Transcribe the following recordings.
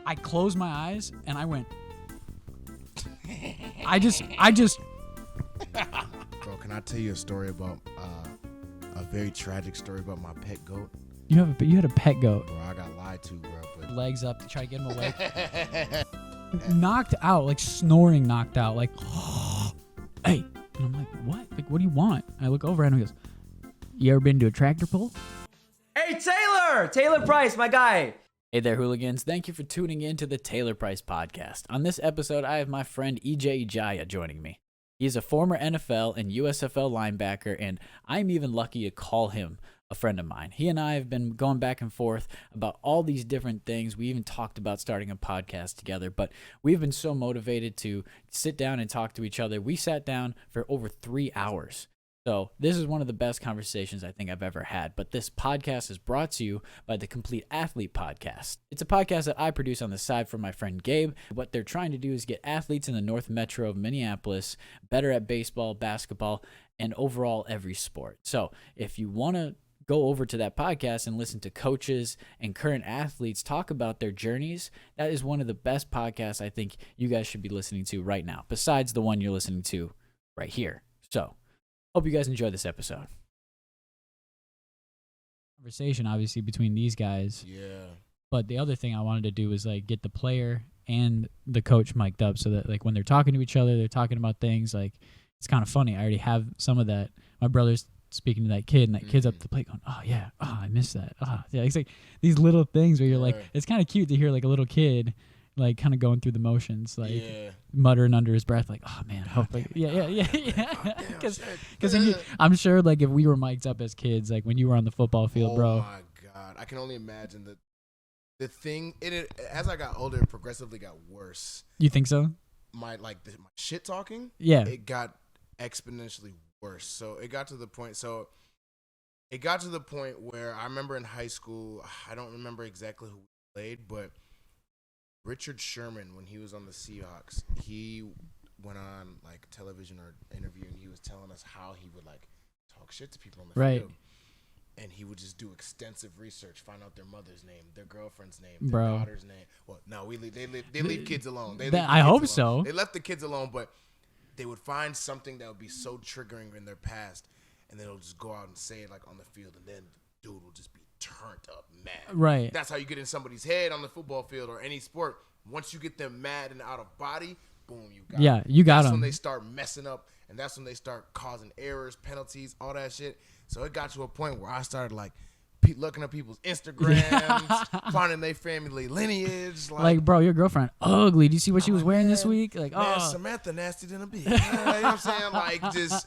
I closed my eyes and I went. I just. Bro, can I tell you a story about a very tragic story about my pet goat? You had a pet goat. Bro, I got lied to, bro. But Legs up to try to get him awake. Knocked out, like snoring, knocked out, like, hey. And I'm like, what? Like, what do you want? I look over and he goes, you ever been to a tractor pull? Hey, Taylor Price, my guy. Hey there, hooligans. Thank you for tuning in to the Taylor Price Podcast. On this episode, I have my friend Ejiya I joining me. He is a former NFL and USFL linebacker, and I'm even lucky to call him a friend of mine. He and I have been going back and forth about all these different things. We even talked about starting a podcast together, but we've been so motivated to sit down and talk to each other. We sat down for over 3 hours. So this is one of the best conversations I think I've ever had. But this podcast is brought to you by the Complete Athlete Podcast. It's a podcast that I produce on the side for my friend Gabe. What they're trying to do is get athletes in the North Metro of Minneapolis better at baseball, basketball, and overall every sport. So if you want to go over to that podcast and listen to coaches and current athletes talk about their journeys, that is one of the best podcasts I think you guys should be listening to right now, besides the one you're listening to right here. So hope you guys enjoy this episode. Conversation, obviously, between these guys. yeah. But the other thing I wanted to do was like get the player and the coach mic'd up so that like when they're talking to each other, they're talking about things like it's kind of funny. I already have some of that. My brother's speaking to that kid, and that kid's up the plate going, oh yeah, oh I missed that. Oh yeah, it's like these little things where you're like, it's kind of cute to hear like a little kid like kind of going through the motions, like muttering under his breath, like, oh man, I hope like, yeah. Because I'm sure like if we were mic'd up as kids, like when you were on the football field, bro. Oh my God, I can only imagine the thing. It as I got older, it progressively got worse. You think so? My shit talking. Yeah. It got exponentially worse. So it got to the point. Where I remember in high school, I don't remember exactly who we played, but Richard Sherman, when he was on the Seahawks, he went on like television or interview, and he was telling us how he would like talk shit to people on the field. And he would just do extensive research, find out their mother's name, their girlfriend's name, their daughter's name. Well, no, they leave kids alone. I hope so. They left the kids alone, but they would find something that would be so triggering in their past, and they'll just go out and say it like on the field, and then dude will just be turned up mad. Right. That's how you get in somebody's head on the football field or any sport. Once you get them mad and out of body, boom, you got them. You got them. That's when they start messing up, and that's when they start causing errors, penalties, all that shit. So it got to a point where I started like looking at people's Instagrams, finding their family lineage. Like, bro, your girlfriend ugly. Do you see what she was wearing this week? Like, man, Samantha nasty than a bee. You know what I'm saying? Like, just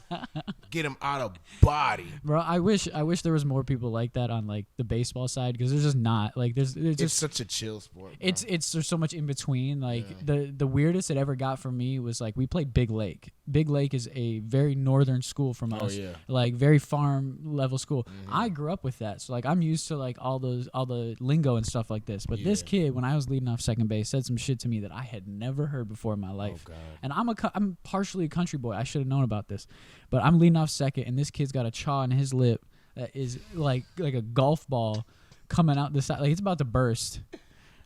get him out of body. Bro, I wish there was more people like that on like the baseball side, because there's just not. Like, there's just it's such a chill sport. Bro. It's there's so much in between. Like the weirdest it ever got for me was like we played Big Lake. Big Lake is a very northern school from us. Like very farm level school. I grew up with that, so like I'm used to like all the lingo and stuff like this. But this kid, when I was leading off second base, said some shit to me that I had never heard before in my life. Oh, God. And I'm partially a country boy. I should have known about this, but I'm leading off second, and this kid's got a chaw in his lip that is like a golf ball coming out the side, like it's about to burst.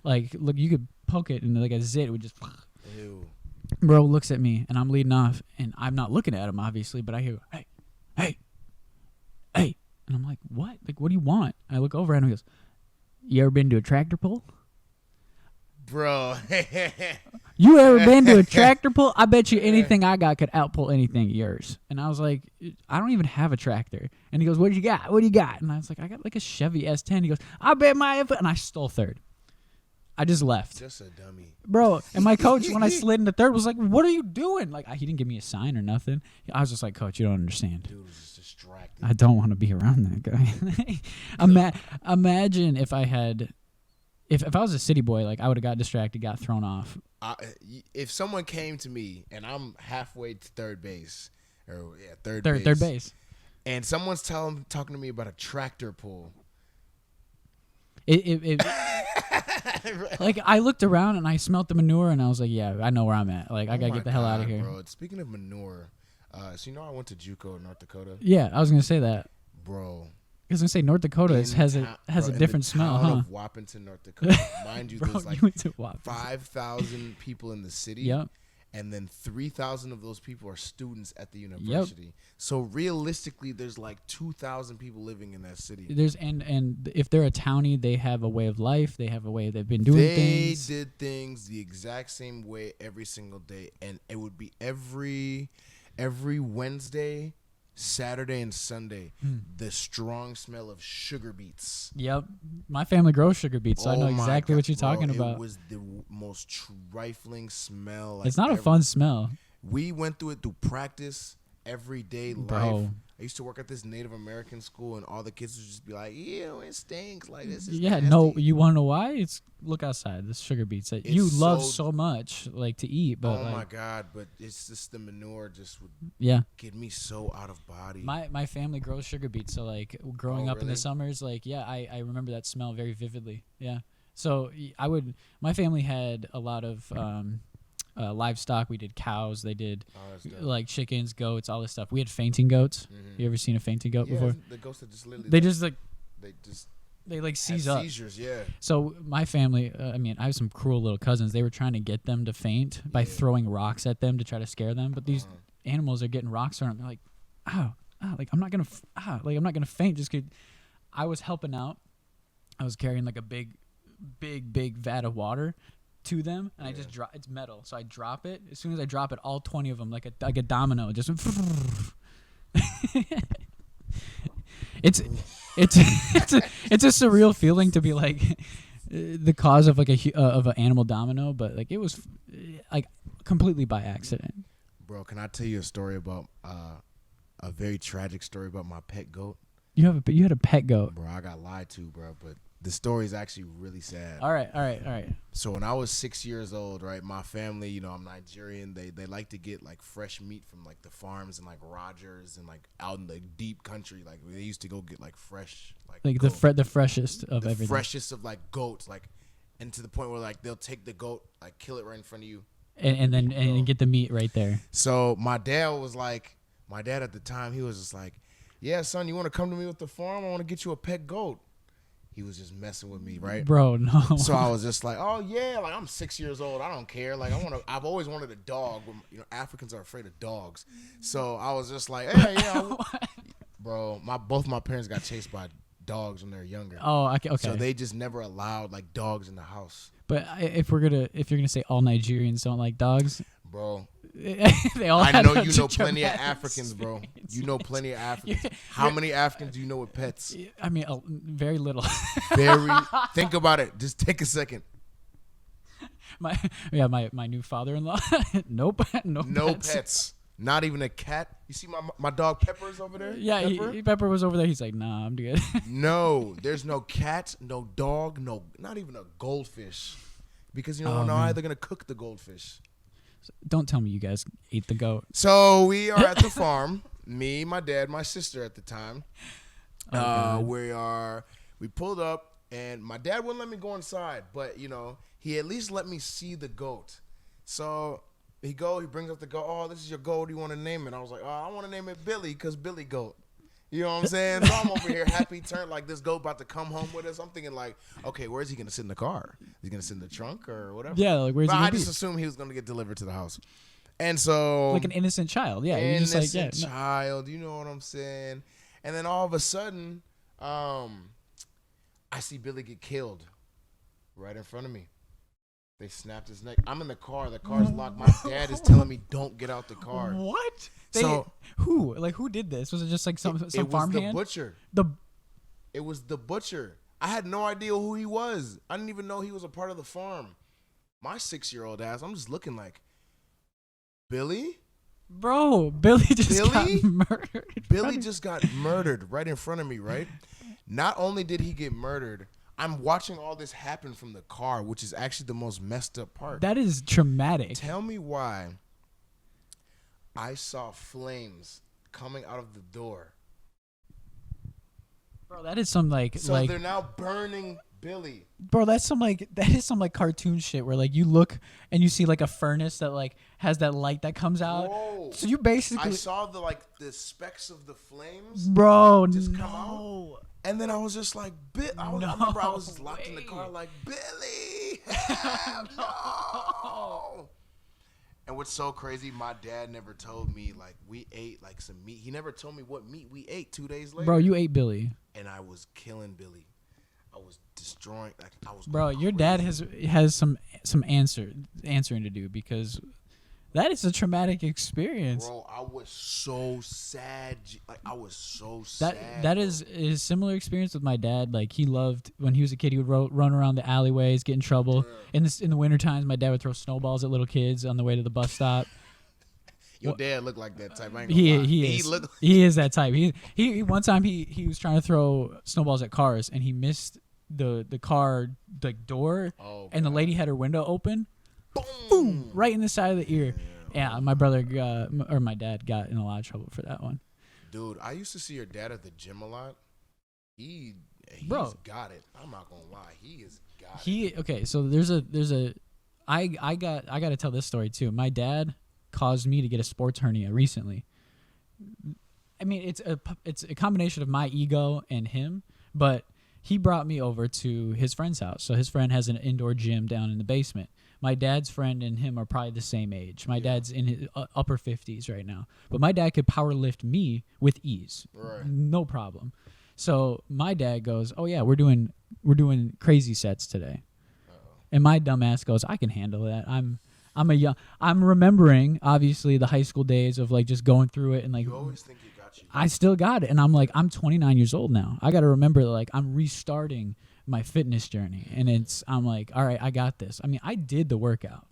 Like, look, you could poke it and like a zit would just. Ew. Bro looks at me, and I'm leading off, and I'm not looking at him, obviously, but I hear, hey. And I'm like, what? Like, what do you want? I look over at him, and he goes, you ever been to a tractor pull? Bro. You ever been to a tractor pull? I bet you anything I got could outpull anything yours. And I was like, I don't even have a tractor. And he goes, what do you got? What do you got? And I was like, I got like a Chevy S10. He goes, I bet my input. And I stole third. I just left. Just a dummy. Bro, and my coach, when I slid into third, was like, what are you doing? Like, he didn't give me a sign or nothing. I was just like, Coach, you don't understand. Dude was just distracted. I don't want to be around that guy. Imagine if I had, if I was a city boy, like I would have got distracted, got thrown off. If someone came to me, and I'm halfway to third base, third base, and someone's talking to me about a tractor pull. Like, I looked around and I smelt the manure, and I was like, yeah, I know where I'm at. Like, I gotta get the hell out of here. Bro, speaking of manure, so you know I went to JUCO in North Dakota? Yeah, I was gonna say that. Bro, was gonna say North Dakota has a different smell, huh? Of Wappington, North Dakota. Mind you, Bro, there's like you went to Wappington. 5,000 people in the city. Yep. And then 3,000 of those people are students at the university. Yep. So realistically, there's like 2,000 people living in that city. There's and if they're a townie, they have a way of life. They have a way they've been doing things. They did things the exact same way every single day, and it would be every Wednesday, Saturday, and Sunday. The strong smell of sugar beets. Yep, my family grows sugar beets, so I know exactly what you're talking about. It was the most trifling smell. It's not a fun smell. We went through it through practice, everyday life. I used to work at this Native American school, and all the kids would just be like, "Ew, it stinks. Like this is nasty." No, you want to know why? Look outside. This sugar beets that you love so much, like to eat. But my God! But it's just the manure just would get me so out of body. My family grows sugar beets, so like growing up in the summers, like I remember that smell very vividly. Yeah. So my family had a lot of livestock. We did cows. They did like chickens, goats, all this stuff. We had fainting goats. You ever seen a fainting goat before? The ghosts that just literally they like seize up. Seizures, yeah. So my family, I have some cruel little cousins. They were trying to get them to faint by throwing rocks at them to try to scare them. But these animals are getting rocks thrown. They're like, like I'm not gonna faint just 'cause I was helping out. I was carrying like a big vat of water to them, and I just drop. It's metal, so I drop it. As soon as I drop it, all 20 of them, like a domino, just. It's a surreal feeling to be like the cause of like of an animal domino, but like it was like completely by accident. Bro, can I tell you a story about a very tragic story about my pet goat? You had a pet goat, bro. I got lied to, bro, but the story is actually really sad. All right. So when I was 6 years old, right, my family, I'm Nigerian. They like to get like fresh meat from like the farms and like Rodgers and like out in the deep country. Like they used to go get like fresh, like the freshest of everything. Freshest of like goats, like, and to the point where like they'll take the goat, like kill it right in front of you, and then get the meat right there. So my dad at the time, he was just like, "Yeah, son, you want to come to me with the farm? I want to get you a pet goat." He was just messing with me, right? Bro, no. So I was just like, "Oh yeah, like I'm 6 years old. I don't care. Like I've always wanted a dog. Africans are afraid of dogs. So I was just like, hey, bro, both my parents got chased by dogs when they were younger. Oh, okay. So they just never allowed like dogs in the house. But if you're gonna say all Nigerians don't like dogs, bro. They all. I know you know plenty of Africans, bro. You know plenty of Africans. How many Africans do you know with pets? I mean, very little. Think about it. Just take a second. My new father-in-law. Nope. No pets. Not even a cat. You see my dog Pepper's over there? Yeah, Pepper was over there. He's like, nah, I'm good. No, there's no cat, no dog, not even a goldfish. Because you don't know how they're going to cook the goldfish. Don't tell me you guys ate the goat. So we are at the farm. Me, my dad, my sister at the time. We pulled up, and my dad wouldn't let me go inside, but he at least let me see the goat. So he brings up the goat. Oh, this is your goat. You want to name it? I was like, I want to name it Billy because Billy goat. You know what I'm saying? So I'm over here happy, like this goat about to come home with us. I'm thinking like, okay, where is he gonna sit in the car? Is he gonna sit in the trunk or whatever? Yeah, like where's he gonna be? I just assumed he was gonna get delivered to the house, and so like an innocent child. Yeah, innocent child. You know what I'm saying? And then all of a sudden, I see Billy get killed right in front of me. They snapped his neck. I'm in the car. The car's locked. My dad is telling me, don't get out the car. What? Who did this? Was it just like some farmhand? It was the butcher. It was the butcher. I had no idea who he was. I didn't even know he was a part of the farm. My 6-year-old ass, I'm just looking like, Billy? Bro, Billy just got murdered. Billy just got murdered right in front of me, right? Not only did he get murdered, I'm watching all this happen from the car, which is actually the most messed up part. That is traumatic. Tell me why I saw flames coming out of the door. Bro, that is some So they're now burning Billy. Bro, that is some cartoon shit where you look and you see a furnace that has that light that comes out. Whoa. So you basically I saw the specks of the flames. Bro, just come out. And then I was just like, I remember I was locked in the car like, Billy, no. And what's so crazy, my dad never told me, like, we ate, like, some meat. He never told me what meat we ate 2 days later. Bro, you ate Billy. And I was killing Billy. I was destroying, like, I was Bro, your crazy. dad has some answering to do, because that is a traumatic experience. Bro, I was so sad. Like, I was so sad. That is a similar experience with my dad. Like, he loved, when he was a kid, he would run around the alleyways, get in trouble. In the winter times, my dad would throw snowballs at little kids on the way to the bus stop. Your dad looked like that type. I ain't gonna lie. He is that type. He one time he was trying to throw snowballs at cars, and he missed the car door, and the lady had her window open. Boom! Right in the side of the ear. Yeah, my dad got in a lot of trouble for that one. Dude, I used to see your dad at the gym a lot. He's got it. I'm not gonna lie. He is got it. Okay, so I got to tell this story too. My dad caused me to get a sports hernia recently. I mean, it's a combination of my ego and him, but he brought me over to his friend's house. So his friend has an indoor gym down in the basement. My dad's friend and him are probably the same age. My dad's in his upper 50s right now. But my dad could power lift me with ease. Right. No problem. So my dad goes, "Oh yeah, we're doing crazy sets today." And my dumb ass goes, "I can handle that. I'm remembering obviously the high school days of like just going through it and like You always think you got you. I still got it, and I'm like, I'm 29 years old now. I got to remember that, like, I'm restarting my fitness journey, and I'm like, all right, I got this. I mean, I did the workout.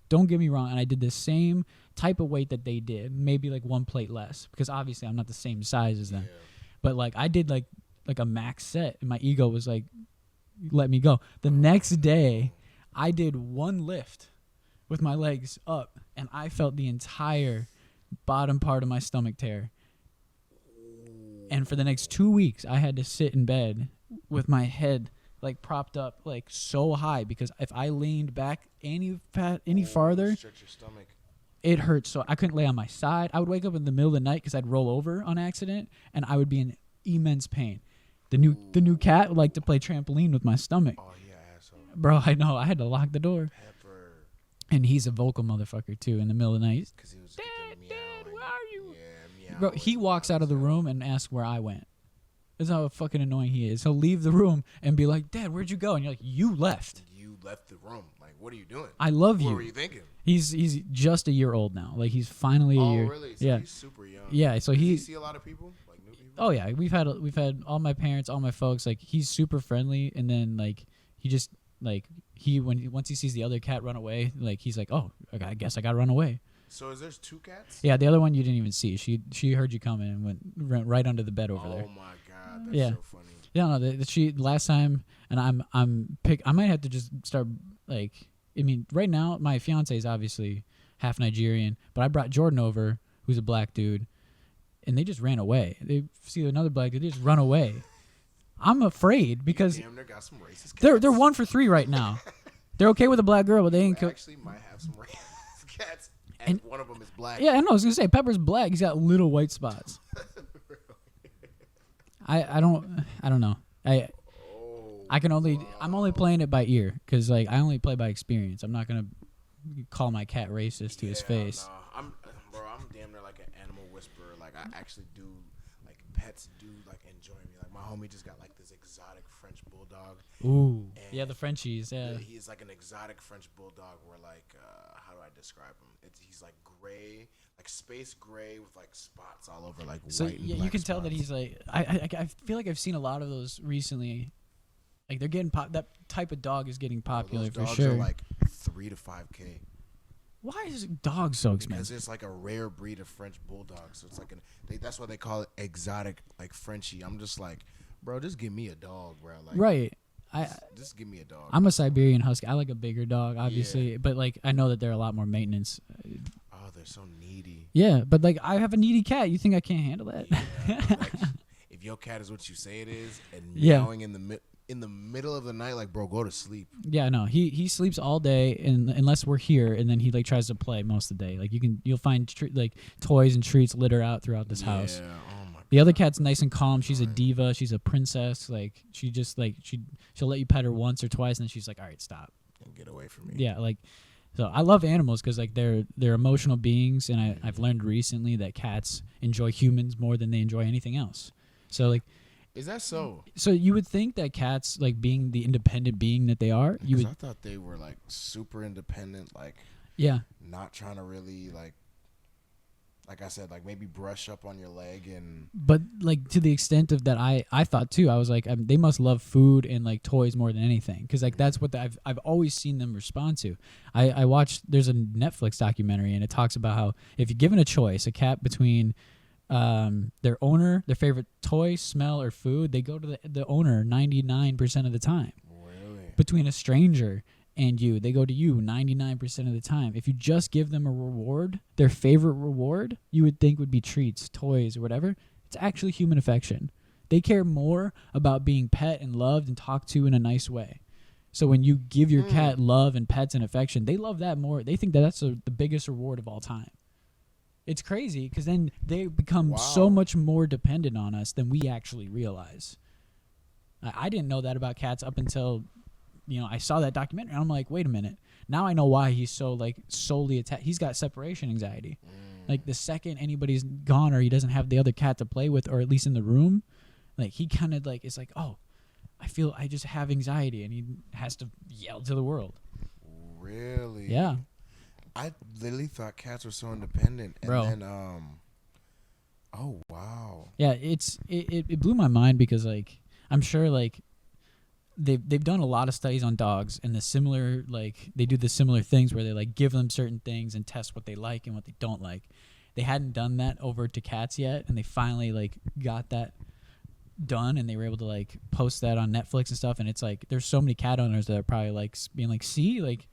Don't get me wrong, and I did the same type of weight that they did, maybe like one plate less, because obviously I'm not the same size as them. Yeah. But like I did like a max set, and my ego was like, let me go. The next day, I did one lift with my legs up, and I felt the entire bottom part of my stomach tear. And for the next 2 weeks, I had to sit in bed with my head like propped up like so high, because if I leaned back any farther, Stretch your stomach. it hurt. So I couldn't lay on my side. I would wake up in the middle of the night because I'd roll over on accident, and I would be in immense pain. The new cat would like to play trampoline with my stomach. Oh yeah, asshole. Bro, I know. I had to lock the door. Pepper. And he's a vocal motherfucker too in the middle of the night. Because he was Dad, meowing. where are you? Yeah, meow. Bro, he walks out of the room and asks where I went. That's how fucking annoying he is. He'll leave the room and be like, "Dad, where'd you go?" And you're like, "You left." You left the room. Like, what are you doing? I love you. What were you thinking? He's just a year old now. Like, he's finally a year. Oh, really? So yeah. he's super young. Yeah. So Does he he see a lot of people? Like new people? Oh yeah, we've had all my parents, all my folks. Like, he's super friendly, and then like he just like once he sees the other cat run away, like he's like, "Oh, I guess I gotta run away." So is there two cats? Yeah, the other one you didn't even see. She heard you coming and went right under the bed over there. Oh my god, that's Yeah. so funny. Yeah, no, she last time, and I might have to just start like. I mean, right now my fiance is obviously half Nigerian, but I brought Jordan over, who's a black dude, and they just ran away. They see another black dude, they just run away. I'm afraid because You damn near got some racist cats. they're 1 for 3 right now. They're okay with a black girl, but they ain't. We actually might have some racist cats, and one of them is black. Yeah, I know. I was gonna say Pepper's black. He's got little white spots. I don't know. I'm only playing it by ear, because like I only play by experience. I'm not gonna call my cat racist to his face. No, I'm damn near like an animal whisperer. Like I actually do, like pets do like enjoy me. Like my homie just got like this exotic French bulldog. Ooh, And yeah, the Frenchies. Yeah, he's like an exotic French bulldog. Where like, how do I describe him? He's like gray, like space gray with like spots all over, like so white. And yeah, black you can tell that spots. he's like. I feel like I've seen a lot of those recently. Like they're getting that type of dog is getting popular Those for dogs sure. are like $3,000 to $5,000. Why is dogs so Because expensive? it's like a rare breed of French bulldog, so it's like that's why they call it exotic, like Frenchie. I'm just like, bro, just give me a dog, bro. Like, Right. just give me a dog. I'm a Siberian Husky. I like a bigger dog, obviously, but like I know that they're a lot more maintenance. Oh, they're so needy. Yeah, but like I have a needy cat. You think I can't handle that? Yeah, like, if your cat is what you say it is, and Yeah. meowing in the middle of the night, like, bro, go to sleep. Yeah, no. He sleeps all day, and unless we're here, and then he like tries to play most of the day. Like you'll find like toys and treats litter out throughout this house. Yeah. Oh my The other cat's nice and calm. She's a diva. She's a princess. Like she just like she'll let you pet her once or twice, and then she's like, all right, stop. And get away from me. Yeah, like so I love animals because like they're emotional beings, and I've learned recently that cats enjoy humans more than they enjoy anything else. So like, is that so? So you would think that cats, like being the independent being that they are, you would. I thought they were like super independent, like not trying to really like I said, like maybe brush up on your leg and. But like to the extent of that, I thought too. I was like, they must love food and like toys more than anything, because like that's what I've always seen them respond to. I watched. There's a Netflix documentary, and it talks about how if you're given a choice, a cat between their owner, their favorite toy, smell, or food, they go to the owner 99% of the time. Really? Between a stranger and you, they go to you 99% of the time. If you just give them a reward, their favorite reward, you would think would be treats, toys, or whatever. It's actually human affection. They care more about being pet and loved and talked to in a nice way. So when you give your cat love and pets and affection, they love that more. They think that that's the biggest reward of all time. It's crazy because then they become so much more dependent on us than we actually realize. I didn't know that about cats up until, I saw that documentary. And I'm like, wait a minute. Now I know why he's so like solely attached. He's got separation anxiety. Like the second anybody's gone or he doesn't have the other cat to play with, or at least in the room, like he kind of like is like, oh, I just have anxiety, and he has to yell to the world. Really? Yeah. I literally thought cats were so independent, and then oh wow. Yeah, it blew my mind because like I'm sure like they've done a lot of studies on dogs, and they do the similar things where they like give them certain things and test what they like and what they don't like. They hadn't done that over to cats yet, and they finally like got that done, and they were able to like post that on Netflix and stuff. And it's like there's so many cat owners that are probably like being like, see, like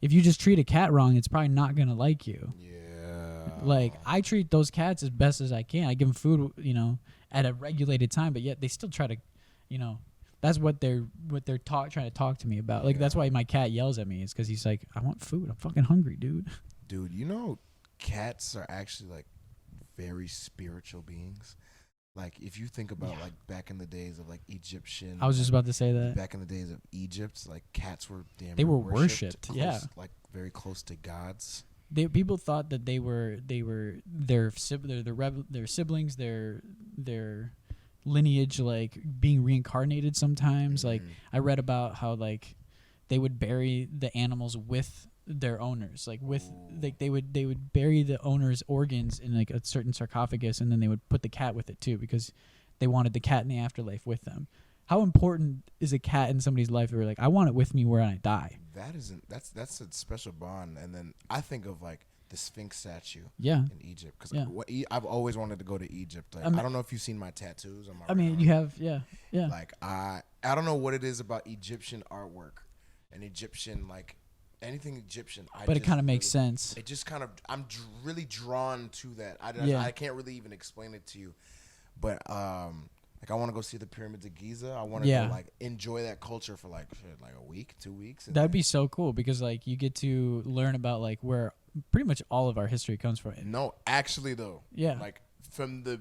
if you just treat a cat wrong, it's probably not gonna like you. Yeah. Like I treat those cats as best as I can. I give them food, at a regulated time, but yet they still try to, that's what they're trying to talk to me about. Like that's why my cat yells at me. Is because he's like, I want food. I'm fucking hungry, dude. Dude, cats are actually like very spiritual beings. Like if you think about like back in the days of like Egyptian, I was just about to say that. Back in the days of Egypt, like cats were they were worshipped. Close, like very close to gods. People thought that they were their siblings, their lineage, like being reincarnated sometimes. Like I read about how like they would bury the animals with their owners, like with like they would bury the owner's organs in like a certain sarcophagus, and then they would put the cat with it too, because they wanted the cat in the afterlife with them. How important is a cat in somebody's life? Where like I want it with me where I die. That's a special bond. And then I think of like the Sphinx statue in Egypt, because I've always wanted to go to Egypt. Like I don't know if you've seen my tattoos. You have, yeah. Like I don't know what it is about Egyptian artwork and Egyptian like anything Egyptian. But it kind of makes sense. It just kind of I'm really drawn to that. I can't really even explain it to you, but like I want to go see the pyramids of Giza. I want to go like enjoy that culture for like a week, 2 weeks. That'd be so cool because like you get to learn about like where pretty much all of our history comes from. No, actually though. Yeah. Like from the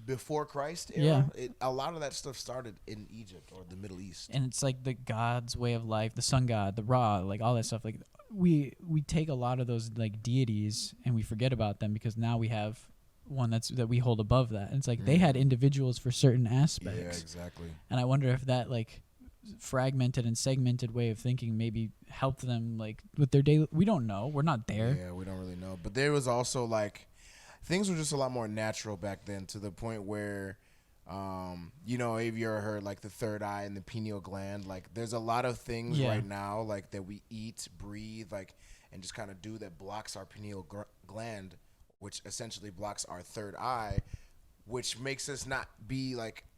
before Christ era, a lot of that stuff started in Egypt or the Middle East. And it's like the God's way of life, the sun god, the Ra, like all that stuff. Like we take a lot of those like deities and we forget about them because now we have one that we hold above that. And it's like they had individuals for certain aspects. Yeah, exactly. And I wonder if that like fragmented and segmented way of thinking maybe helped them like with their daily. We don't know. We're not there. Yeah, we don't really know. But there was also like things were just a lot more natural back then, to the point where, if you ever heard like the third eye and the pineal gland, like there's a lot of things right now like that we eat, breathe, like, and just kind of do that blocks our pineal gland, which essentially blocks our third eye, which makes us not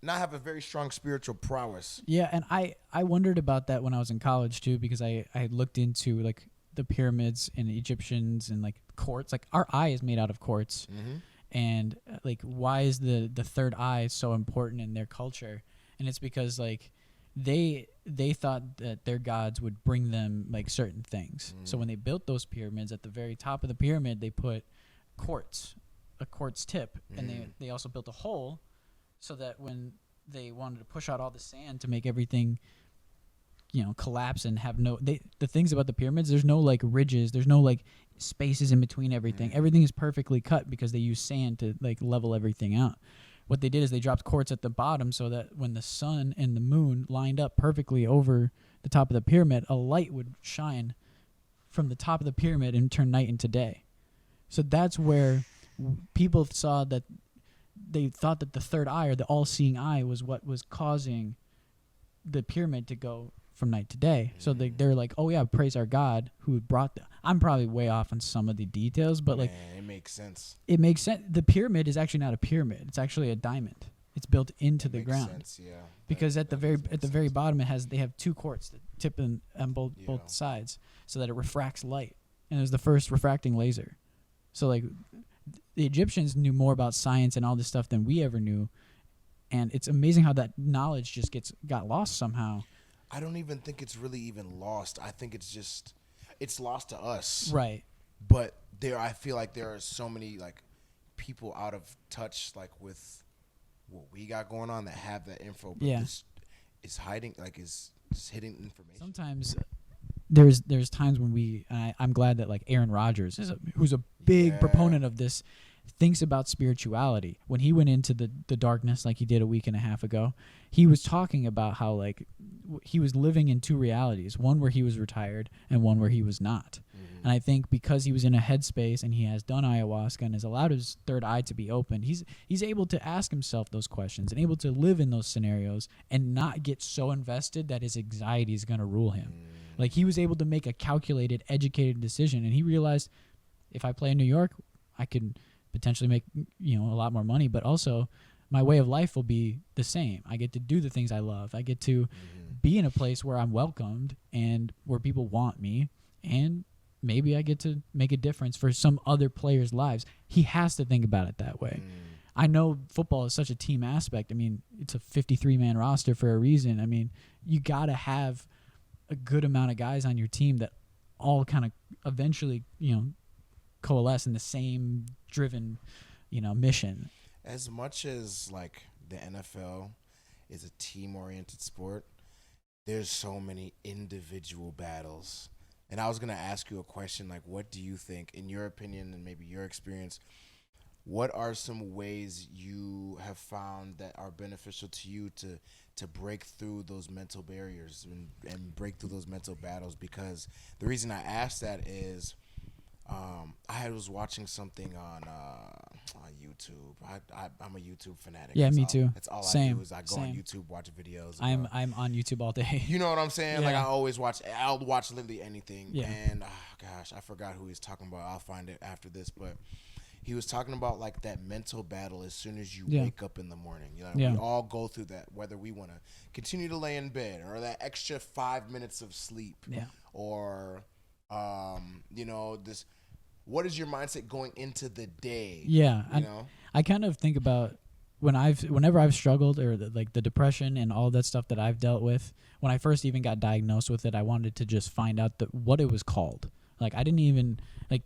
have a very strong spiritual prowess. Yeah, and I wondered about that when I was in college too, because I had looked into like the pyramids and the Egyptians and like quartz. Like our eye is made out of quartz. And like why is the third eye so important in their culture? And it's because like they thought that their gods would bring them like certain things. So when they built those pyramids, at the very top of the pyramid they put a quartz tip, and they also built a hole so that when they wanted to push out all the sand to make everything, you know, collapse and have the things about the pyramids, there's no like ridges, there's no like spaces in between everything. Everything is perfectly cut because they use sand to like level everything out. What they did is they dropped quartz at the bottom so that when the sun and the moon lined up perfectly over the top of the pyramid, a light would shine from the top of the pyramid and turn night into day. So that's where people saw that, they thought that the third eye, or the all-seeing eye, was what was causing the pyramid to go from night to day. So they're like, oh yeah, praise our God who brought that. I'm probably way off on some of the details, but like, it makes sense. It makes sense. The pyramid is actually not a pyramid. It's actually a diamond. It's built into the ground. Sense, yeah. Because at the very bottom, they have two quartz that tip on both sides so that it refracts light. And it was the first refracting laser. So like, the Egyptians knew more about science and all this stuff than we ever knew. And it's amazing how that knowledge just got lost somehow. I don't even think it's really even lost. I think it's lost to us. Right. But I feel like there are so many like people out of touch like with what we got going on that have that info, but is hiding, like is just hidden information. Sometimes there's times when I'm glad that like Aaron Rodgers who's a big proponent of this, thinks about spirituality. When he went into the darkness like he did a week and a half ago, he was talking about how like he was living in two realities, one where he was retired and one where he was not. And I think because he was in a headspace and he has done ayahuasca and has allowed his third eye to be open, he's able to ask himself those questions and able to live in those scenarios and not get so invested that his anxiety is going to rule him. Like he was able to make a calculated, educated decision, and he realized, if I play in New York, I could potentially make, you know, a lot more money, but also my way of life will be the same. I get to do the things I love. I get to be in a place where I'm welcomed and where people want me, and maybe I get to make a difference for some other players' lives. He has to think about it that way. I know football is such a team aspect. I mean, it's a 53-man roster for a reason. I mean, you got to have a good amount of guys on your team that all kind of eventually, you know, coalesce in the same driven, you know, mission. As much as like the NFL is a team-oriented sport, there's so many individual battles. And I was going to ask you a question, like, what do you think, in your opinion and maybe your experience, what are some ways you have found that are beneficial to you to break through those mental barriers and break through those mental battles? Because the reason I asked that is I was watching something on YouTube. I'm a YouTube fanatic. Yeah, me too. That's all Same. I do is I go on YouTube, watch videos. I'm on YouTube all day. You know what I'm saying? Yeah. Like I'll watch literally anything. Yeah. And gosh, I forgot who he's talking about. I'll find it after this, but he was talking about like that mental battle as soon as you wake up in the morning. You know, we all go through that, whether we want to continue to lay in bed or that extra 5 minutes of sleep. Yeah. Or you know, this, what is your mindset going into the day? Yeah. You know? I kind of think about whenever I've struggled, or the depression and all that stuff that I've dealt with. When I first even got diagnosed with it, I wanted to just find out what it was called. Like I didn't even like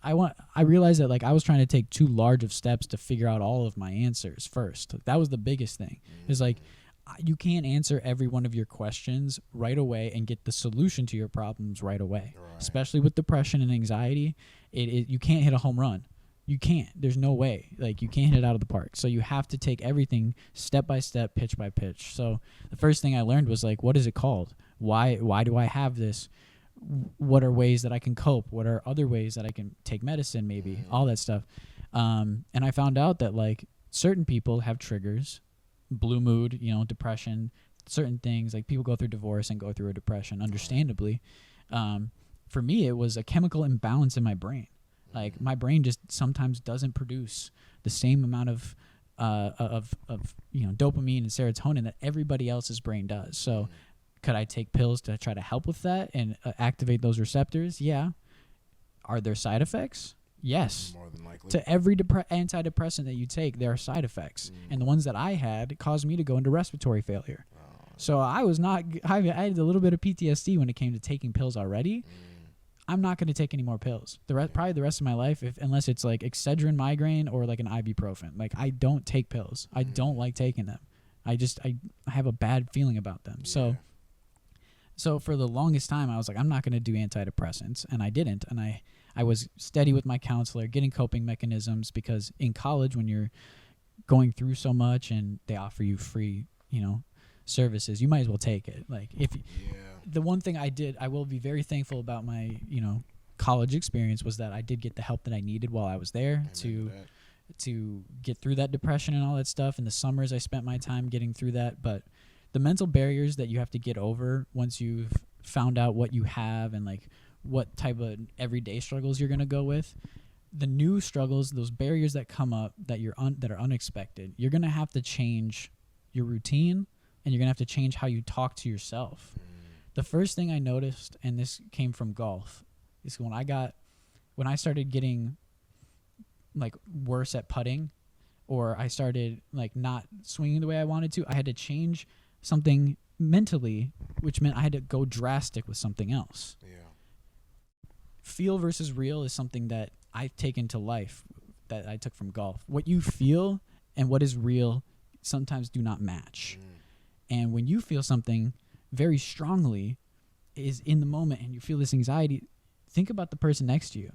I realized that like I was trying to take too large of steps to figure out all of my answers first. That was the biggest thing. Is like you can't answer every one of your questions right away and get the solution to your problems right away. Right. Especially with depression and anxiety, you can't hit a home run. You can't. There's no way. Like you can't hit it out of the park. So you have to take everything step by step, pitch by pitch. So the first thing I learned was like, what is it called? Why do I have this? What are ways that I can cope? What are other ways that I can take medicine, maybe? All that stuff. And I found out that like certain people have triggers, blue mood, you know, depression, certain things. Like people go through divorce and go through a depression, understandably. For me, it was a chemical imbalance in my brain. Like my brain just sometimes doesn't produce the same amount of you know, dopamine and serotonin that everybody else's brain does. So could I take pills to try to help with that and activate those receptors? Yeah. Are there side effects? Yes. More than likely. To every antidepressant that you take, there are side effects. And the ones that I had caused me to go into respiratory failure. So I had a little bit of PTSD when it came to taking pills already. I'm not going to take any more pills. Probably the rest of my life, unless it's like Excedrin migraine or like an ibuprofen. Like I don't take pills. I don't like taking them. I have a bad feeling about them. Yeah. So for the longest time, I was like, I'm not going to do antidepressants, and I didn't. And I was steady with my counselor, getting coping mechanisms, because in college, when you're going through so much and they offer you free, services, you might as well take it. Like the one thing I will be very thankful about my, college experience was that I did get the help that I needed while I was there to get through that depression and all that stuff. In the summers, I spent my time getting through that. But the mental barriers that you have to get over once you've found out what you have and like what type of everyday struggles you're going to go with, the new struggles, those barriers that come up that that are unexpected, you're going to have to change your routine, and you're going to have to change how you talk to yourself. The first thing I noticed, and this came from golf, is when I started getting like worse at putting, or I started like not swinging the way I wanted to, I had to change something mentally, which meant I had to go drastic with something else. Yeah. Feel versus real is something that I've taken to life, that I took from golf. What you feel and what is real sometimes do not match. And when you feel something very strongly, is in the moment, and you feel this anxiety, think about the person next to you.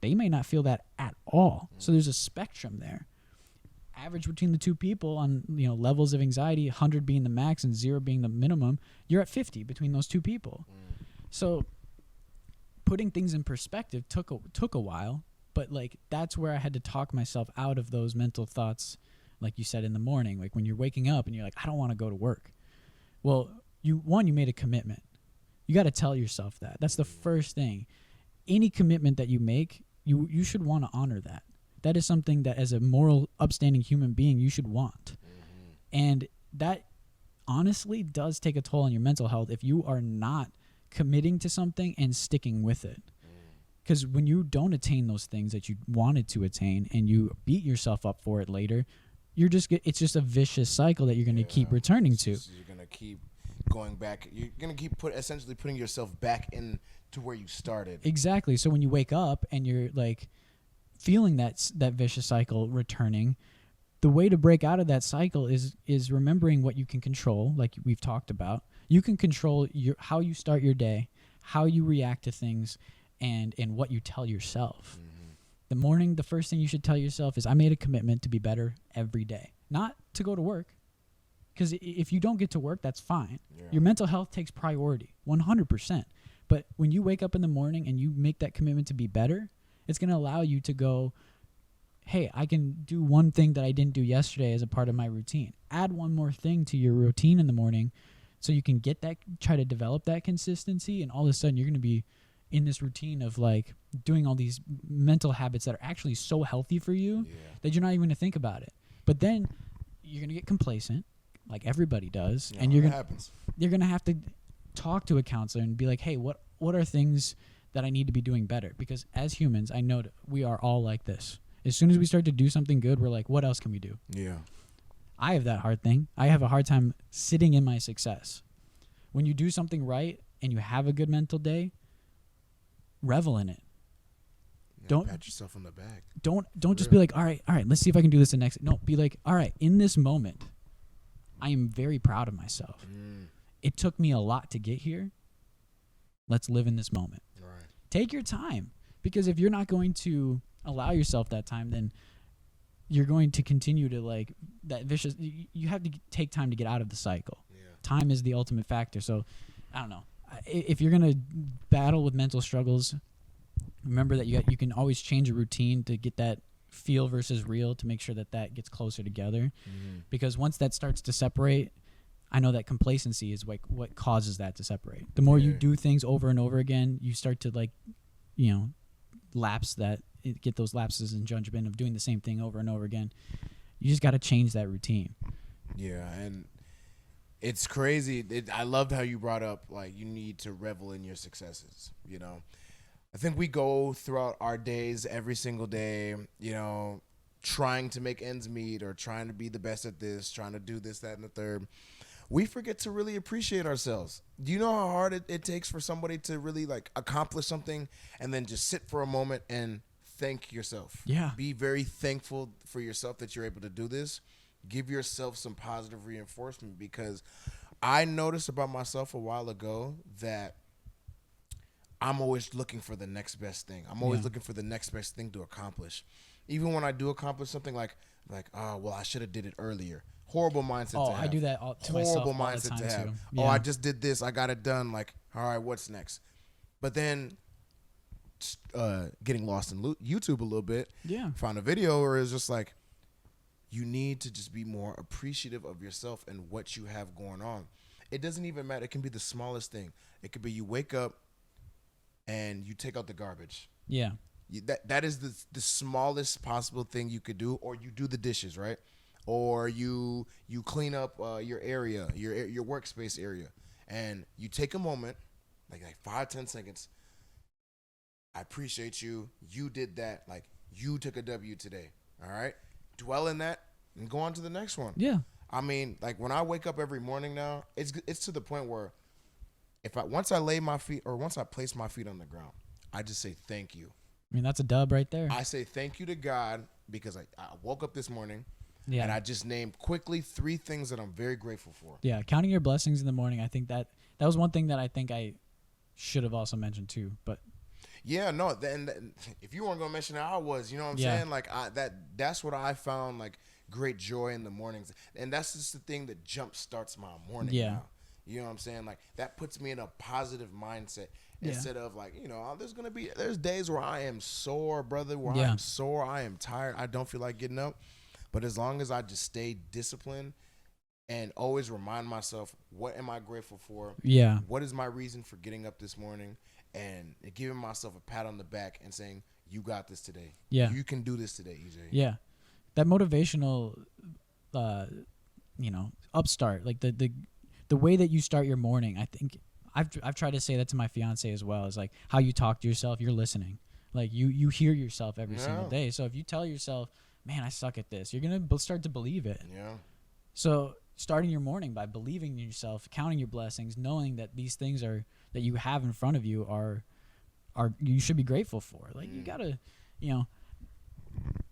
They may not feel that at all. So there's a spectrum there. Average between the two people on levels of anxiety, 100 being the max and 0 being the minimum, you're at 50 between those two people. So putting things in perspective took a while, but like that's where I had to talk myself out of those mental thoughts, like you said in the morning, like when you're waking up and you're like, I don't want to go to work. Well, you made a commitment. You got to tell yourself that. That's the first thing. Any commitment that you make, you should want to honor that. That is something that as a moral, upstanding human being, you should want. And that honestly does take a toll on your mental health if you are not committing to something and sticking with it. Because when you don't attain those things that you wanted to attain and you beat yourself up for it later, it's just a vicious cycle that you're going to keep returning to. You're going to keep going back. You're going to keep essentially putting yourself back in to where you started. Exactly. So when you wake up and you're like feeling that vicious cycle returning, the way to break out of that cycle is remembering what you can control, like we've talked about. You can control how you start your day, how you react to things, and what you tell yourself. The morning, the first thing you should tell yourself is, I made a commitment to be better every day. Not to go to work, because if you don't get to work, that's fine. Yeah. Your mental health takes priority, 100%. But when you wake up in the morning and you make that commitment to be better, it's going to allow you to go, hey, I can do one thing that I didn't do yesterday as a part of my routine. Add one more thing to your routine in the morning so you can get that, try to develop that consistency, and all of a sudden you're going to be in this routine of like doing all these mental habits that are actually so healthy for you that you're not even going to think about it. But then you're going to get complacent, like everybody does, and you're going to have to talk to a counselor and be like, hey, what are things that I need to be doing better? Because as humans, I know we are all like this. As soon as we start to do something good, we're like, what else can we do? Yeah. I have that hard thing. I have a hard time sitting in my success. When you do something right and you have a good mental day, revel in it. Don't pat yourself on the back. Don't just be like, all right, let's see if I can do this the next. No, be like, all right, in this moment, I am very proud of myself. It took me a lot to get here. Let's live in this moment. Right. Take your time, because if you're not going to allow yourself that time, then you're going to continue to like that vicious. You have to take time to get out of the cycle. Yeah. Time is the ultimate factor. So, I don't know. If you're gonna battle with mental struggles, remember that you can always change a routine to get that feel versus real, to make sure that gets closer together. Because once that starts to separate, I know that complacency is like what causes that to separate. The more you do things over and over again, you start to like, get those lapses in judgment of doing the same thing over and over again. You just got to change that routine. Yeah, and it's crazy. I loved how you brought up, like, you need to revel in your successes, I think we go throughout our days, every single day, trying to make ends meet or trying to be the best at this, trying to do this, that, and the third. we forget to really appreciate ourselves. Do you know how hard it takes for somebody to really like accomplish something and then just sit for a moment and thank yourself? Yeah. Be very thankful for yourself that you're able to do this. Give yourself some positive reinforcement, because I noticed about myself a while ago that I'm always looking for the next best thing. I'm always looking for the next best thing to accomplish. Even when I do accomplish something like, oh, well, I should have did it earlier. Horrible mindset to have. I do that to myself all the time too. Yeah. Oh, I just did this. I got it done. Like, all right, what's next? But then getting lost in YouTube a little bit, found a video where it's just like, you need to just be more appreciative of yourself and what you have going on. It doesn't even matter. It can be the smallest thing. It could be you wake up and you take out the garbage. Yeah. That is the smallest possible thing you could do. Or you do the dishes, right? Or you clean up your area, your workspace area. And you take a moment, like 5-10 seconds. I appreciate you. You did that. Like, you took a W today. All right? Dwell in that and go on to the next one. Yeah. I mean, like, when I wake up every morning now, it's to the point where once I place my feet on the ground, I just say thank you. I mean, that's a dub right there. I say thank you to God, because I woke up this morning and I just named quickly 3 things that I'm very grateful for. Yeah, counting your blessings in the morning. I think that was one thing that I think I should have also mentioned too. But yeah, no. Then if you weren't gonna mention it, I was. You know what I'm saying? Like that's what I found like great joy in the mornings, and that's just the thing that jump starts my morning. Yeah. Now. You know what I'm saying? Like, that puts me in a positive mindset instead of like, there's days where I am sore, brother. Where I am sore, I am tired. I don't feel like getting up, but as long as I just stay disciplined and always remind myself, what am I grateful for? Yeah. What is my reason for getting up this morning? And giving myself a pat on the back and saying, you got this today. Yeah. You can do this today, EJ. Yeah. That motivational, upstart, like the way that you start your morning, I think I've tried to say that to my fiance as well, is like how you talk to yourself, you're listening. Like you hear yourself every single day. So if you tell yourself, man, I suck at this, you're going to start to believe it. Yeah. So starting your morning by believing in yourself, counting your blessings, knowing that these things that you have in front of you are you should be grateful for. Like you gotta,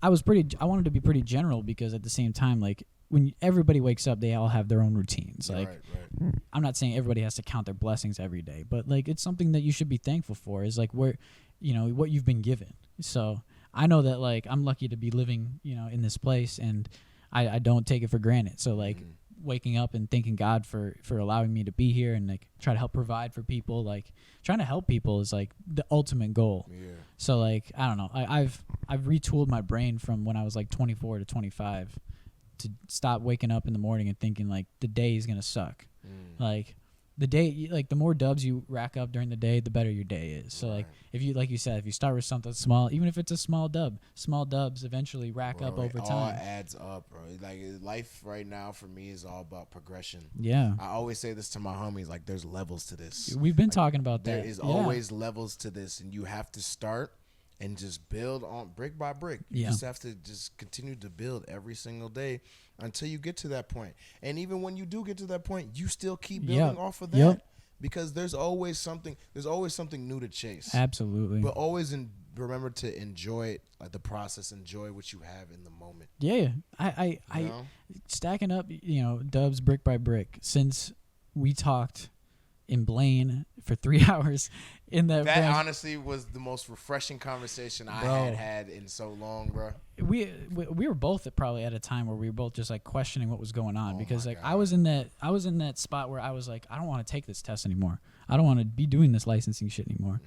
I wanted to be pretty general, because at the same time, like when everybody wakes up, they all have their own routines. Like right. I'm not saying everybody has to count their blessings every day, but like it's something that you should be thankful for, is like where, what you've been given. So I know that like I'm lucky to be living, in this place, and I don't take it for granted. So like waking up and thanking God for allowing me to be here and like try to help provide for people, like trying to help people is like the ultimate goal. Yeah. So like, I don't know, I've retooled my brain from when I was like 24 to 25 to stop waking up in the morning and thinking like the day is going to suck. Like the day, like the more dubs you rack up during the day, the better your day is. So like if you, like you said, if you start with something small, even if it's a small dubs eventually rack up over time. It all adds up, bro. Like life right now for me is all about progression. Yeah. I always say this to my homies, like there's levels to this. We've been talking about that. There is always levels to this, and you have to start and just build on brick by brick. You just have to just continue to build every single day until you get to that point. And even when you do get to that point, you still keep building off of that, because there's always something new to chase. Absolutely. But always remember to enjoy it, like the process, enjoy what you have in the moment. Yeah. I stacking up, dubs brick by brick since we talked in Blaine for 3 hours in that honestly was the most refreshing conversation I had in so long, bro. We were both probably at a time where we were both just like questioning what was going on, because like I was in that spot where I was like, I don't want to take this test anymore. I don't want to be doing this licensing shit anymore.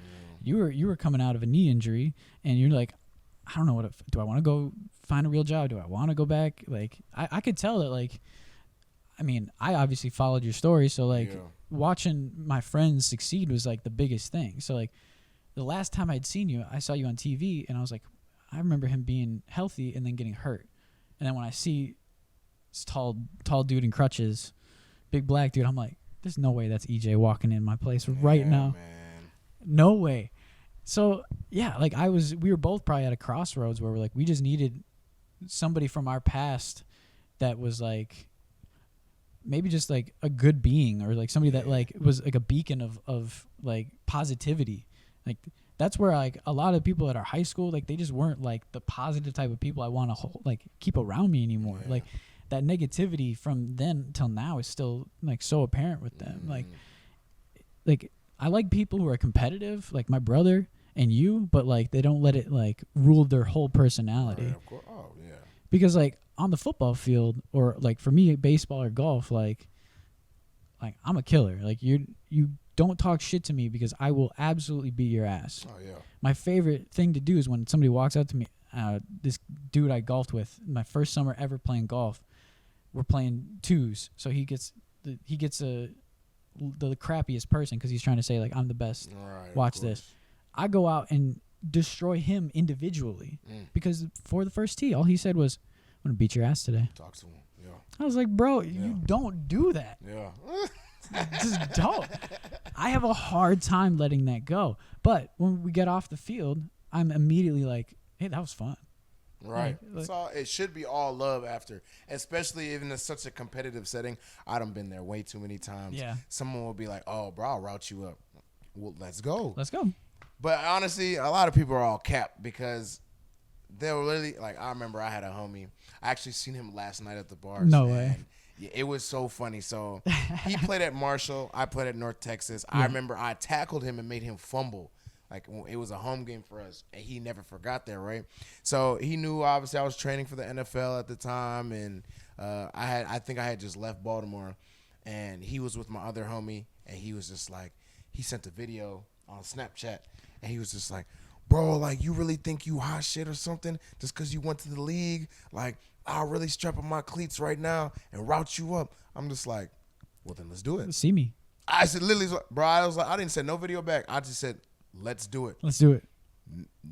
You were coming out of a knee injury, and you're like, I don't know do I want to go find a real job? Do I want to go back? Like I could tell that, like, I mean, I obviously followed your story, so like watching my friends succeed was like the biggest thing. So like the last time I'd seen you, I saw you on TV, and I was like, I remember him being healthy and then getting hurt. And then when I see this tall dude in crutches, big black dude, I'm like, there's no way that's EJ walking in my place right now. Man. No way. So yeah, like we were both probably at a crossroads where we're like, we just needed somebody from our past that was like maybe just like a good being or like somebody that like was like a beacon of like positivity. Like that's where like a lot of people at our high school, like they just weren't like the positive type of people I want to like keep around me anymore. Like that negativity from then till now is still like so apparent with them. Like I like people who are competitive, like my brother and you, but like they don't let it like rule their whole personality. Right, of course. Oh yeah. Because like on the football field or like for me baseball or golf, like I'm a killer. Like you don't talk shit to me because I will absolutely beat your ass. Oh yeah. My favorite thing to do is when somebody walks up to me, this dude I golfed with, my first summer ever playing golf, we're playing twos, so he gets the crappiest person because he's trying to say like I'm the best. Right, watch this. I go out and destroy him individually because for the first tee, all he said was, "I'm gonna beat your ass today." Talk to him. Yeah. I was like, "Bro, you don't do that. Yeah. Just don't." I have a hard time letting that go. But when we get off the field, I'm immediately like, "Hey, that was fun." Right. It should be all love after, especially even in such a competitive setting. I done been there way too many times. Yeah. Someone will be like, "Oh, bro, I'll route you up." Well, let's go. Let's go. But honestly, a lot of people are all capped because they were literally like, I remember I had a homie. I actually seen him last night at the bars. No way. Yeah, it was so funny. So he played at Marshall. I played at North Texas. I remember I tackled him and made him fumble. Like it was a home game for us, and he never forgot that, right? So he knew obviously I was training for the NFL at the time, and I think I had just left Baltimore, and he was with my other homie, and he was just like, he sent a video on Snapchat, and he was just like, "Bro, like you really think you hot shit or something just because you went to the league? Like I'll really strap on my cleats right now and route you up." I'm just like, well then let's do it. See me. I said literally, bro. I didn't send no video back. I just said, let's do it. Let's do it.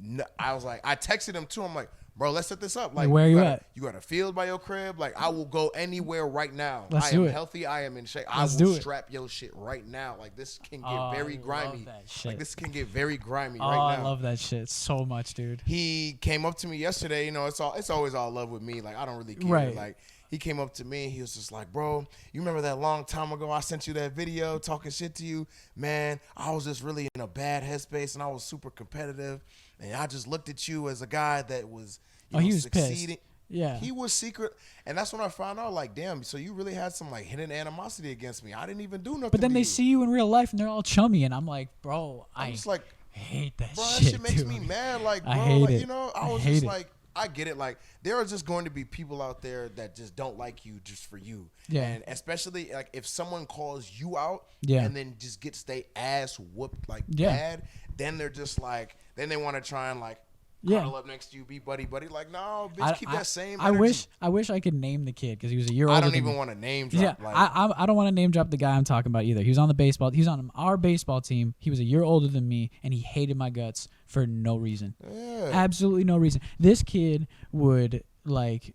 No, I was like, I texted him too. I'm like, bro, let's set this up. Like, where you at? You got a field by your crib? Like, I will go anywhere right now. Let's do it. I am healthy. I am in shape. Let's I will do strap your shit right now. Like, this can get very grimy. Love that shit. Like, this can get very grimy Oh, right now. I love that shit so much, dude. He came up to me yesterday. You know, it's always all love with me. Like, I don't really care. Right. Like, he came up to me and he was just like, "Bro, you remember that long time ago I sent you that video talking shit to you? Man, I was just really in a bad headspace and I was super competitive. And I just looked at you as a guy that was, he was succeeding." pissed. Yeah. He was secret. And that's when I found out, like, damn, so you really had some, like, hidden animosity against me. I didn't even do nothing But then to they you. see you in real life and they're all chummy, and I'm like, bro, I'm just like, hate that bro, shit. that shit makes dude. me mad. Like, bro, I hate like, it. you know, I was hate just it. like, I get it. Like, there are just going to be people out there that just don't like you just for you. Yeah. And especially, like, if someone calls you out Yeah. and then just gets their ass whooped, like, Yeah. bad, then they're just like, then they want to try and, like, Yeah. cuddle up next to you, be buddy. Like, no, bitch, keep that same I energy. wish I could name the kid because he was a year older. I don't than even me. want to name drop. Yeah, Like, I don't want to name drop the guy I'm talking about either. He was on our baseball team. He was a year older than me, and he hated my guts for no reason. yeah. Absolutely no reason. This kid would like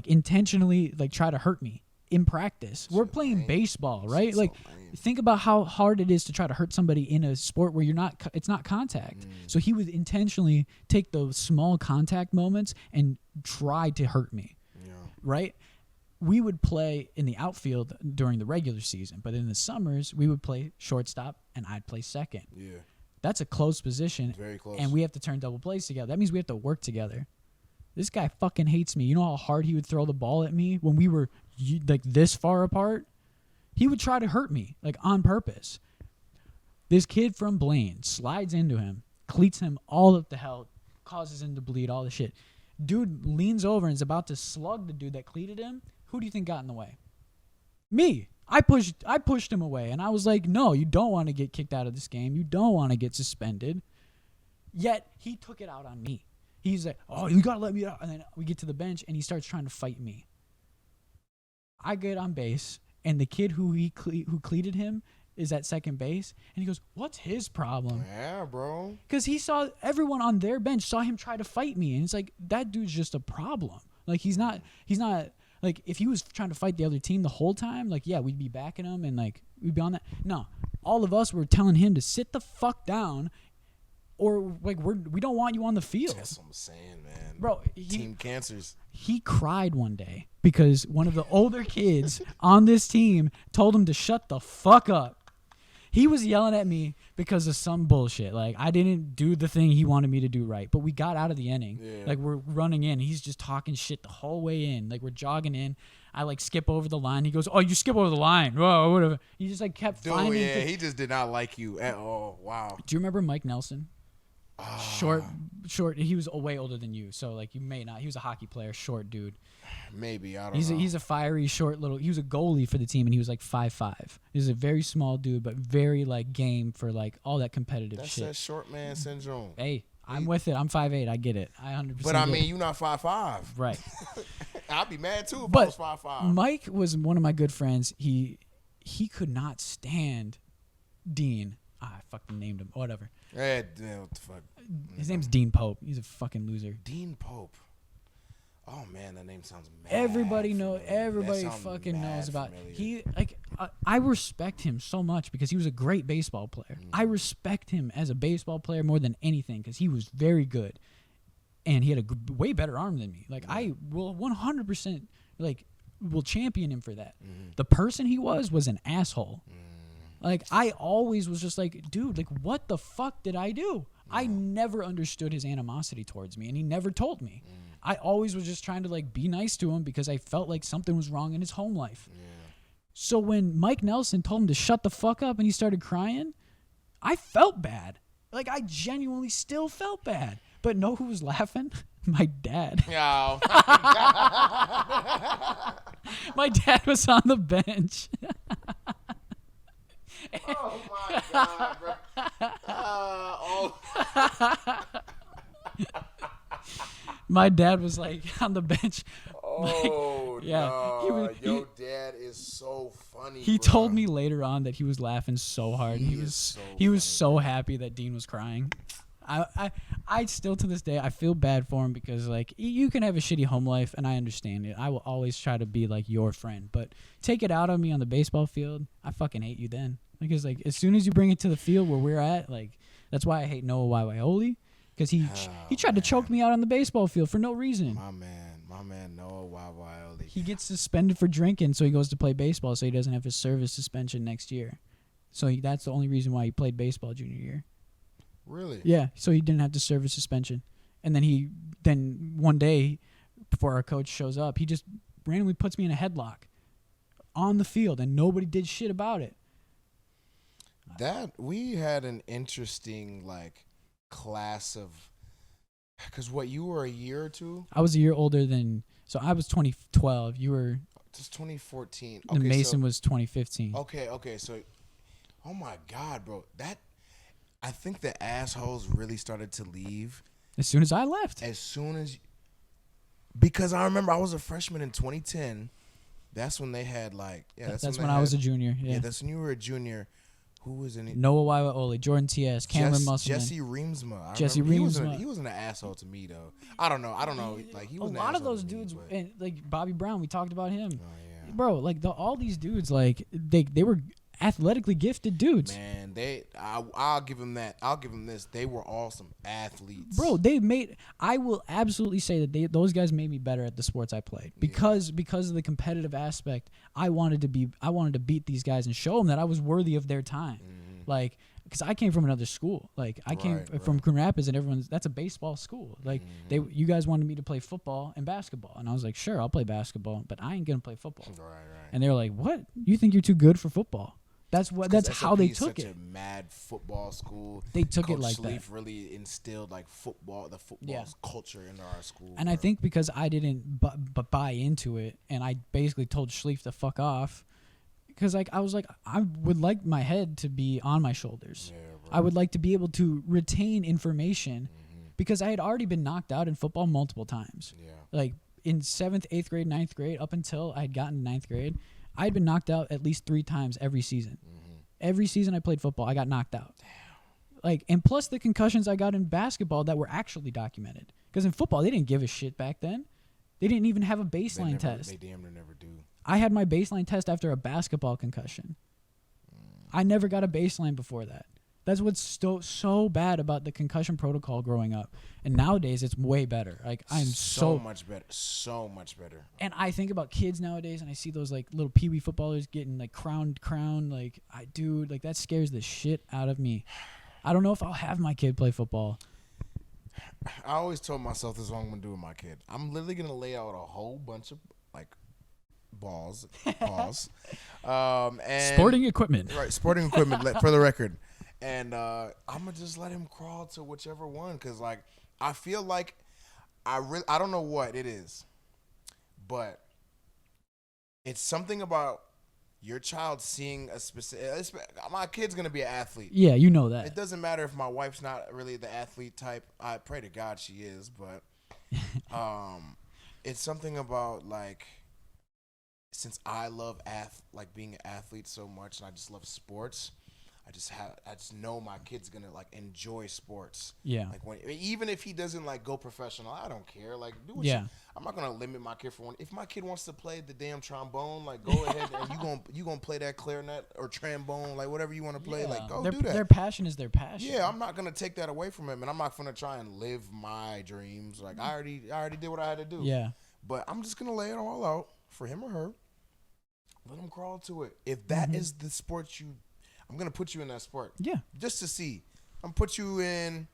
intentionally like try to hurt me in practice. We're playing lame. baseball, right? So Like lame. think about how hard it is to try to hurt somebody in a sport where it's not contact. So he would intentionally take those small contact moments and try to hurt me. Yeah. Right? We would play in the outfield during the regular season, but in the summers we would play shortstop and I'd play second. Yeah. That's a close position. Very close. And we have to turn double plays together. That means we have to work together. This guy fucking hates me. You know how hard he would throw the ball at me when we were like this far apart? He would try to hurt me, like on purpose. This kid from Blaine slides into him, cleats him all up the hell, causes him to bleed, all the shit. Dude leans over and is about to slug the dude that cleated him. Who do you think got in the way? Me. I pushed him away, and I was like, no, you don't want to get kicked out of this game. You don't want to get suspended. Yet he took it out on me. He's like, oh, you got to let me out. And then we get to the bench, and he starts trying to fight me. I get on base, and the kid who cleated him is at second base, and he goes, what's his problem? Yeah, bro. Because he saw everyone on their bench saw him try to fight me, and it's like, that dude's just a problem. Like, he's not, like, if he was trying to fight the other team the whole time, like, yeah, we'd be backing him, and, like, we'd be on that. No, all of us were telling him to sit the fuck down, or like we don't want you on the field. That's what I'm saying, man. Bro, Team cancers. He cried one day because one of the older kids on this team told him to shut the fuck up. He was yelling at me because of some bullshit. Like, I didn't do the thing he wanted me to do right. But we got out of the inning. Yeah. Like, we're running in. He's just talking shit the whole way in. Like, we're jogging in. I, like, skip over the line. He goes, oh, you skip over the line. Whoa, whatever. He just, like, kept finding. Yeah, he just did not like you at all. Wow. Do you remember Mike Nelson? Short. He was way older than you, so like you may not. He was a hockey player, short dude. Maybe I don't know. He's a fiery, short little. He was a goalie for the team, and he was like 5'5". He's a very small dude, but very like game for like all that competitive That's shit. that short man syndrome. Hey, I'm with it. I'm 5'8". I get it. I 100%. But I get mean, it. you not 5'5". Right. I'd be mad too if I But was 5'5". Mike was one of my good friends. He could not stand Dean. I fucking named him. Whatever. Yeah, what the fuck? His name's Dean Pope. He's a fucking loser. Dean Pope. Oh man, that name sounds mad. Everybody familiar. fucking knows about familiar. he like I respect him so much because he was a great baseball player. I respect him as a baseball player more than anything because he was very good, and he had a way better arm than me. Like I will 100% like will champion him for that. The person he was an asshole. Like I always was just like, dude, like what the fuck did I do? I never understood his animosity towards me, and he never told me. I always was just trying to like be nice to him because I felt like something was wrong in his home life. Yeah. So when Mike Nelson told him to shut the fuck up and he started crying, I felt bad. Like I genuinely still felt bad. But know who was laughing? My dad. Yo. My dad was on the bench. Oh my god, bro. My dad was like on the bench. Oh like, yeah, no. Your dad is so funny. He bro. told me later on that he was laughing so hard. He was so happy that Dean was crying. I still to this day I feel bad for him because like you can have a shitty home life and I understand it. I will always try to be like your friend, but take it out on me on the baseball field. I fucking hate you then. Because like as soon as you bring it to the field where we're at, like that's why I hate Noah Waiwaioli because he tried to choke me out on the baseball field for no reason. My man Noah Waiwaioli. He gets suspended for drinking, so he goes to play baseball, so he doesn't have his service suspension next year. So that's the only reason why he played baseball junior year. Really? Yeah, so he didn't have to serve his suspension. And then one day, before our coach shows up, he just randomly puts me in a headlock on the field, and nobody did shit about it. That we had an interesting like class of, because what you were a year or two. I was a year older than, so I was 2012. You were. Just 2014. Okay, and Mason was 2015. Okay. So, oh my God, bro, I think the assholes really started to leave as soon as I left. Because I remember I was a freshman in 2010. That's when they had like That's when I was a junior. Yeah, that's when you were a junior. Who was in it? Noah Waiwaioli, Jordan T.S., Cameron Musselman. Jesse Reemsma. He was an asshole to me though. I don't know. Like he was a lot of those dudes, and like Bobby Brown. We talked about him. Oh yeah, bro. Like all these dudes, like they were athletically gifted dudes. Man, I'll give him that. I'll give him this. They were awesome athletes. Bro, I will absolutely say that those guys made me better at the sports I played because of the competitive aspect. I wanted to beat these guys and show them that I was worthy of their time. Like, because I came from another school. Like, I came from Grand Rapids, and that's a baseball school. Like, you guys wanted me to play football and basketball, and I was like, sure, I'll play basketball, but I ain't gonna play football. Right. And they were like, what? You think you're too good for football? That's how they took it. Such a mad football school. They took Coach it like Schlief that. really instilled like football culture into our school. And I think because I didn't buy into it, and I basically told Schlief to fuck off, because like I was like, I would like my head to be on my shoulders. Yeah, I would like to be able to retain information, because I had already been knocked out in football multiple times. Yeah. Like in 7th, 8th grade, 9th grade, up until I had gotten to 9th grade. I had been knocked out at least 3 times every season. Every season I played football, I got knocked out. Damn. Like, and plus the concussions I got in basketball that were actually documented. Because in football, they didn't give a shit back then. They didn't even have a baseline test. They damn near never do. I had my baseline test after a basketball concussion. I never got a baseline before that. That's what's so bad about the concussion protocol growing up. And nowadays it's way better. Like I'm so much better. So much better. And I think about kids nowadays and I see those like little peewee footballers getting like crowned. Like like that scares the shit out of me. I don't know if I'll have my kid play football. I always told myself this is what I'm gonna do with my kid. I'm literally gonna lay out a whole bunch of like balls, and Sporting equipment. Right, sporting equipment for the record. And I'm gonna just let him crawl to whichever one, cause like I feel like I don't know what it is, but it's something about your child seeing a specific. My kid's gonna be an athlete. Yeah, you know that. It doesn't matter if my wife's not really the athlete type. I pray to God she is, but it's something about like since I love being an athlete so much, and I just love sports. I just know my kid's gonna like enjoy sports. Yeah. Like even if he doesn't like go professional, I don't care. Like do what I'm not gonna limit my kid for one. If my kid wants to play the damn trombone, like go ahead and you gonna play that clarinet or trombone, like whatever you want to play, like go do that. Their passion is their passion. Yeah, I'm not gonna take that away from him, and I'm not gonna try and live my dreams. Like I already did what I had to do. Yeah. But I'm just gonna lay it all out for him or her. Let him crawl to it. If that is the sport I'm going to put you in that sport. Yeah. Just to see. I'm going to put you in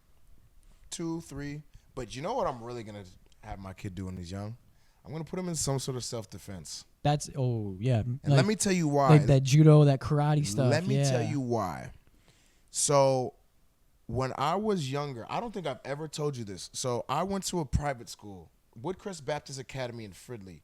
2, 3. But you know what I'm really going to have my kid do when he's young? I'm going to put him in some sort of self-defense. Yeah. And let me tell you why. Like that judo, that karate stuff. Let me tell you why. So when I was younger, I don't think I've ever told you this. So I went to a private school, Woodcrest Baptist Academy in Fridley.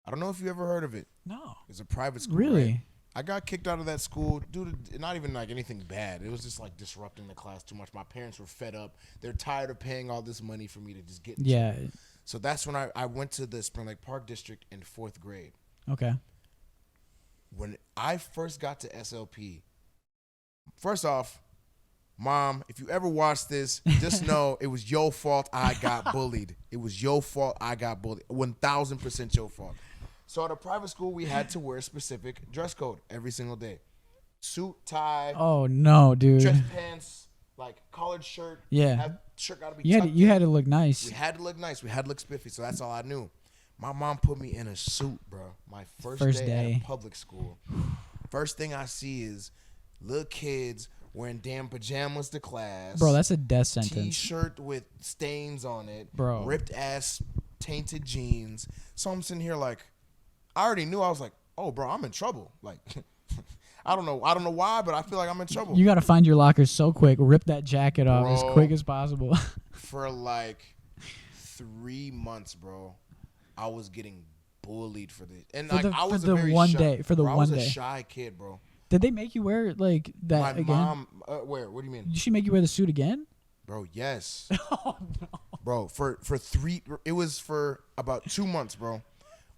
I don't know if you ever heard of it. No. It's a private school. Really? Right? I got kicked out of that school due to not even like anything bad. It was just like disrupting the class too much. My parents were fed up. They're tired of paying all this money for me to just get in school. So that's when I went to the Spring Lake Park District in 4th grade. Okay. When I first got to SLP, first off, Mom, if you ever watch this, just know it was your fault I got bullied. It was your fault I got bullied. 1,000% your fault. So at a private school, we had to wear a specific dress code every single day. Suit, tie. Oh, no, dude. Dress pants, like collared shirt. Yeah. Shirt got to be tucked in. You had to look nice. We had to look nice. We had to look spiffy, so that's all I knew. My mom put me in a suit, bro. My first day at a public school. First thing I see is little kids wearing damn pajamas to class. Bro, that's a death sentence. T-shirt with stains on it. Bro. Ripped ass, tainted jeans. So I'm sitting here like, I already knew. I was like, oh, bro, I'm in trouble. Like, I don't know why, but I feel like I'm in trouble. You got to find your lockers so quick. Rip that jacket off as quick as possible. For like 3 months, bro, I was getting bullied for this. And like, I was a very shy, I was a shy kid, bro. Did they make you wear like that My again? mom, where? What do you mean? Did she make you wear the suit again? Bro, yes. Oh, no. Bro, it was for about 2 months, bro.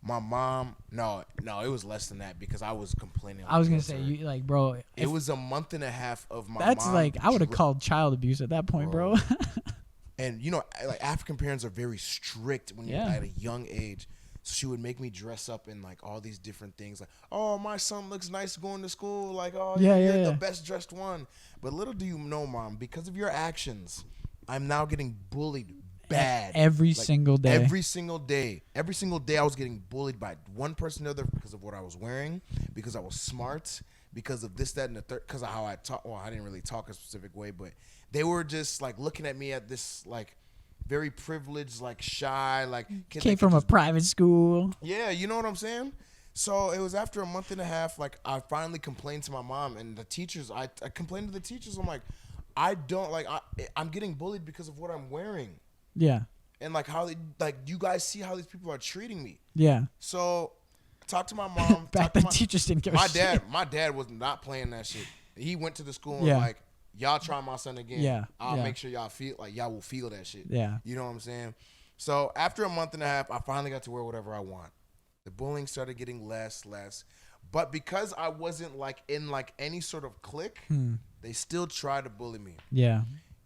My mom, no, it was less than that because I was complaining. I was gonna say, you like, bro. It was a month and a half of my. That's mom like I would have called child abuse at that point, bro. And you know, like African parents are very strict when you're at a young age. So she would make me dress up in like all these different things, like, oh, my son looks nice going to school, like, oh, you're the best dressed one. But little do you know, Mom, because of your actions, I'm now getting bullied bad every single day. Every single day I was getting bullied by one person or the other because of what I was wearing, because I was smart, because of this, that, and the third, because of how I talk. Well, I didn't really talk a specific way, but they were just like looking at me at this like very privileged, like shy, like kid came from a private school. Yeah, you know what I'm saying? So it was after a month and a half, like I finally complained to my mom and the teachers. I complained to the teachers. I'm like, I'm getting bullied because of what I'm wearing. Yeah. And like how you guys see how these people are treating me. Yeah. So talk to my mom. Teachers didn't give a shit. My dad was not playing that shit. He went to the school and like, y'all try my son again. Yeah. I'll make sure y'all will feel that shit. Yeah. You know what I'm saying? So after a month and a half, I finally got to wear whatever I want. The bullying started getting less. But because I wasn't like in like any sort of clique, they still tried to bully me. Yeah.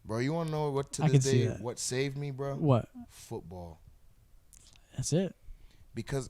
Bro, you want to know what to this day what saved me, bro? What? Football. That's it. Because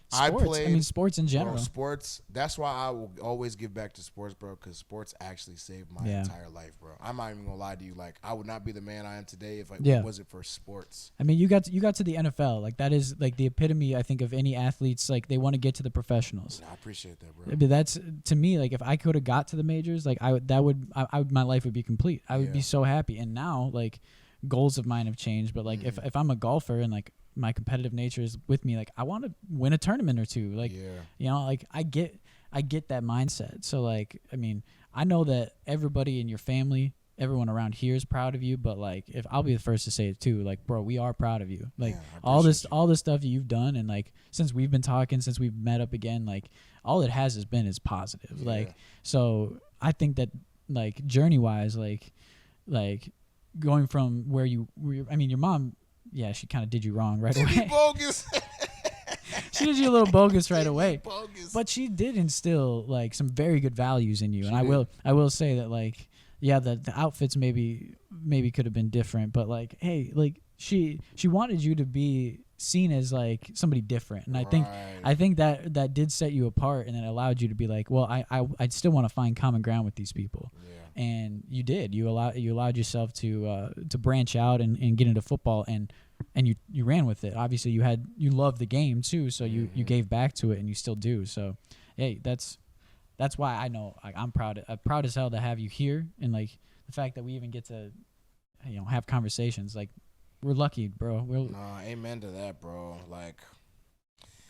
sports. I mean, sports in general. Bro, sports. That's why I will always give back to sports, bro. Because sports actually saved my entire life, bro. I'm not even gonna lie to you. Like, I would not be the man I am today if it wasn't for sports. I mean, you got to the NFL. Like, that is like the epitome, I think, of any athletes. Like, they want to get to the professionals. I appreciate that, bro. But that's, to me, like, if I could have got to the majors, like, my life would be complete. I would be so happy. And now, like, goals of mine have changed. But like, if I'm a golfer and like my competitive nature is with me, like, I want to win a tournament or two. Like, you know, like I get that mindset. So like, I mean, I know that everybody in your family, everyone around here is proud of you, but like, if I'll be the first to say it too, like, bro, we are proud of you. Like, all this stuff you've done, and like, since we've been talking, since we've met up again, like, all it has been is positive. Like, so I think that, like, journey wise, like going from where I mean, your mom, yeah, she kind of did you wrong right away. Bogus. She did you a little bogus right away. Bogus. But she did instill like some very good values in you. She And did. I will say that, like, yeah, the outfits maybe could have been different, but like, hey, like, she wanted you to be seen as like somebody different. And I think that did set you apart, and it allowed you to be like, well, I still want to find common ground with these people. Yeah. And you did. You allowed yourself to branch out and get into football, and you ran with it. Obviously, you loved the game too, so you gave back to it, and you still do. So, hey, that's why I know, like, I'm proud as hell to have you here, and like the fact that we even get to, you know, have conversations. Like, we're lucky, bro. Amen to that, bro. Like,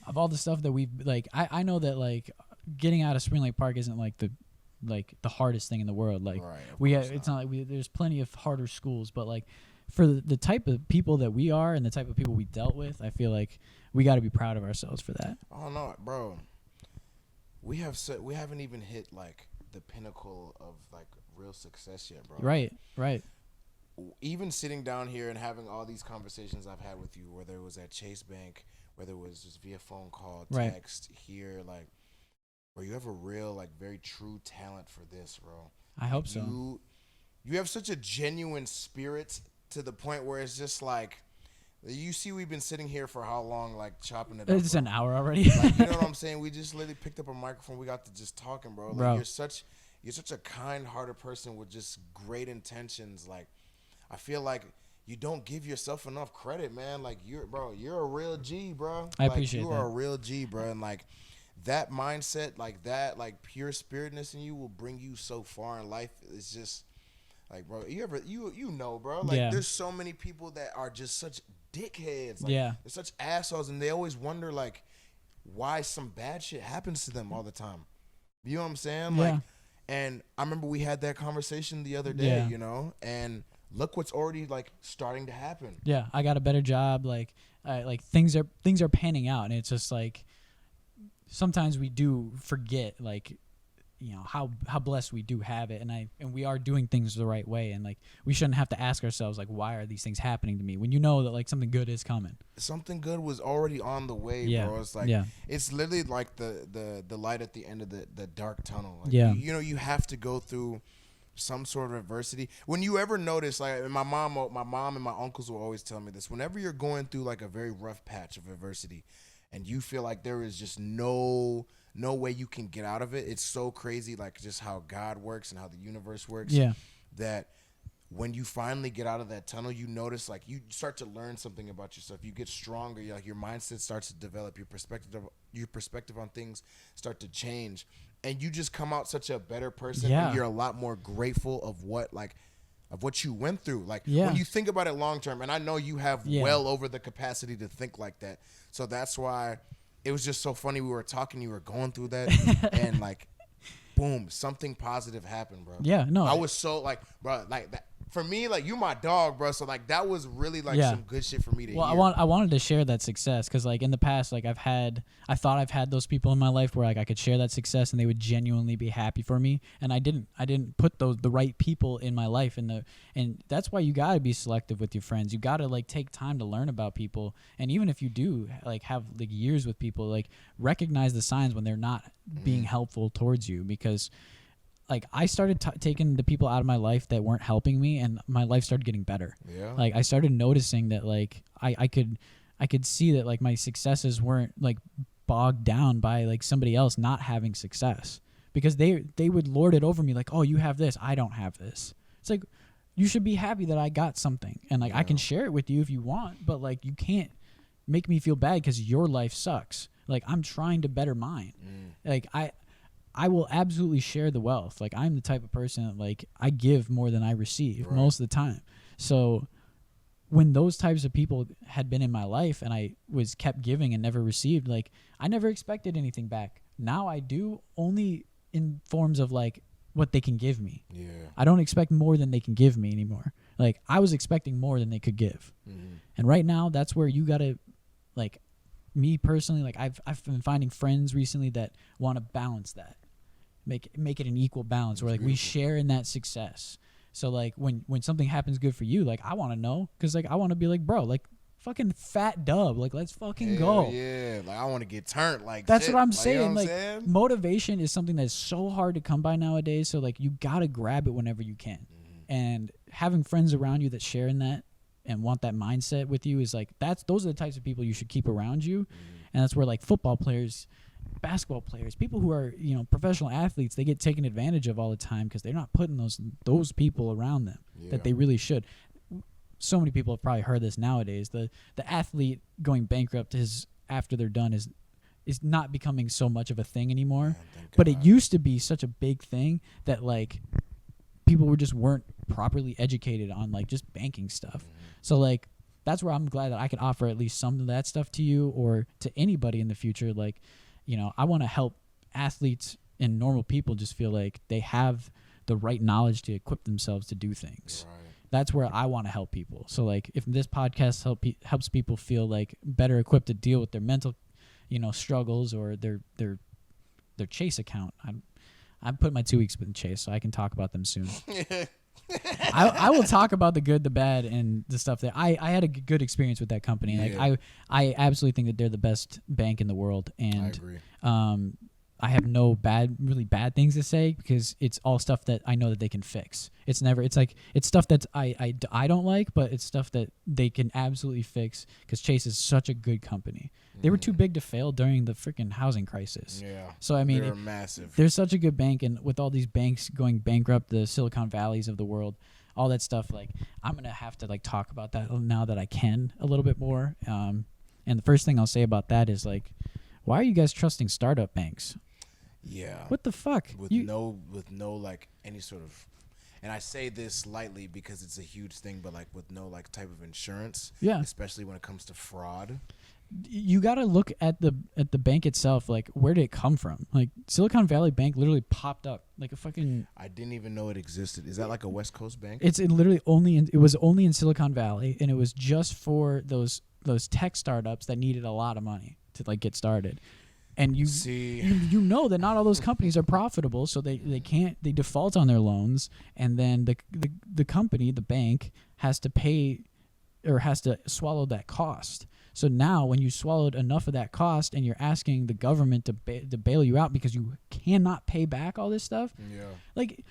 of all the stuff that we've, like, I know that, like, getting out of Spring Lake Park isn't like the hardest thing in the world. Like, it's not like there's plenty of harder schools, but like, for the type of people that we are and the type of people we dealt with, I feel like we got to be proud of ourselves for that. Oh no, bro. We haven't even hit like the pinnacle of like real success yet, bro. Right. Even sitting down here and having all these conversations I've had with you, whether it was at Chase Bank, whether it was just via phone call, text, here, like, bro, you have a real, like, very true talent for this, bro. I hope so. You have such a genuine spirit to the point where it's just like, you see, we've been sitting here for how long, like, chopping it up. It's bro. an hour already. Like, you know what I'm saying? We just literally picked up a microphone. We got to just talking, bro. Like, you're such a kind-hearted person with just great intentions. Like, I feel like you don't give yourself enough credit, man. Like, you're a real G, bro. I appreciate that. You are a real G, bro. And like, that mindset, like that, like pure spiritness in you will bring you so far in life. It's just like, bro, you know, bro. Like, there's so many people that are just such dickheads. Like, they're such assholes, and they always wonder like why some bad shit happens to them all the time. You know what I'm saying? Yeah. Like, and I remember we had that conversation the other day, you know, and look what's already like starting to happen. Yeah, I got a better job. Like things are panning out, and it's just like sometimes we do forget, like, you know, how blessed we do have it, and we are doing things the right way, and like we shouldn't have to ask ourselves like, why are these things happening to me, when you know that like something good is coming. Something good was already on the way, bro. It's like it's literally like the light at the end of the dark tunnel. Like, you know, you have to go through some sort of adversity. When you ever notice, like, my mom and my uncles will always tell me this, whenever you're going through like a very rough patch of adversity and you feel like there is just no way you can get out of it, it's so crazy, like, just how God works and how the universe works, that when you finally get out of that tunnel, you notice, like, you start to learn something about yourself. You get stronger. Like, your mindset starts to develop. Your perspective on things start to change, and you just come out such a better person. And you're a lot more grateful of what you went through. Like, when you think about it long term, and I know you have well over the capacity to think like that. So that's why it was just so funny. We were talking, you were going through that, and like, boom, something positive happened, bro. Yeah, no, I was so like, bro, like that. For me, like, you my dog, bro. So like, that was really like some good shit for me to hear. I wanted to share that success because like in the past, like I thought I've had those people in my life where like I could share that success and they would genuinely be happy for me, and I didn't put the right people in my life, and that's why you gotta be selective with your friends. You gotta like take time to learn about people, and even if you do like have like years with people, like recognize the signs when they're not being helpful towards you, because like I started taking the people out of my life that weren't helping me, and my life started getting better. Yeah. Like I started noticing that like I could see that like my successes weren't like bogged down by like somebody else not having success, because they would lord it over me like, oh, you have this, I don't have this. It's like, you should be happy that I got something, and like I can share it with you if you want, but like you can't make me feel bad because your life sucks. Like, I'm trying to better mine. Like I will absolutely share the wealth. Like, I'm the type of person that, like, I give more than I receive most of the time. So when those types of people had been in my life and I was kept giving and never received, like, I never expected anything back. Now I do, only in forms of like what they can give me. Yeah. I don't expect more than they can give me anymore. Like, I was expecting more than they could give. And right now, that's where you got to, like, me personally, like, I've been finding friends recently that want to balance that. Make it an equal balance where like we share in that success. So like when something happens good for you, like I want to know, because like I want to be like, bro, like fucking fat dub, like let's fucking go. Yeah, like I want to get turned. Like that's shit. what I'm like, saying. You know what like I'm saying? Motivation is something that's so hard to come by nowadays. So like you gotta grab it whenever you can. And having friends around you that share in that and want that mindset with you is like, those are the types of people you should keep around you. And that's where like football players, basketball players, people who are, you know, professional athletes, they get taken advantage of all the time because they're not putting those people around them that they really should. So many people have probably heard this nowadays. The athlete going bankrupt after they're done is not becoming so much of a thing anymore. But it used to be such a big thing that like people weren't properly educated on like just banking stuff. So like that's where I'm glad that I can offer at least some of that stuff to you or to anybody in the future. Like, you know, I want to help athletes and normal people just feel like they have the right knowledge to equip themselves to do things. Right. That's where I want to help people. So like if this podcast helps people feel like better equipped to deal with their mental, you know, struggles or their Chase account. I'm putting my 2 weeks with Chase, so I can talk about them soon. I will talk about the good, the bad, and the stuff that I had a good experience with that company. Like I absolutely think that they're the best bank in the world, and I agree. I have no really bad things to say because it's all stuff that I know that they can fix. It's stuff that I don't like, but it's stuff that they can absolutely fix because Chase is such a good company. They were too big to fail during the freaking housing crisis. Yeah. So I mean, they're massive. They're such a good bank, and with all these banks going bankrupt, the Silicon Valleys of the world, all that stuff, like I'm gonna have to like talk about that now that I can a little bit more. And the first thing I'll say about that is like, why are you guys trusting startup banks? Yeah. What the fuck? With no like any sort of, and I say this lightly because it's a huge thing, but like with no like type of insurance. Yeah. Especially when it comes to fraud. You got to look at the bank itself. Like, where did it come from? Like, Silicon Valley Bank literally popped up like a fucking. I didn't even know it existed. Is that like a West Coast bank? It was only in Silicon Valley, and it was just for those tech startups that needed a lot of money to like get started. And you know that not all those companies are profitable, so they default on their loans, and then the company, the bank, has to pay or has to swallow that cost. So now when you swallowed enough of that cost and you're asking the government to bail you out because you cannot pay back all this stuff, like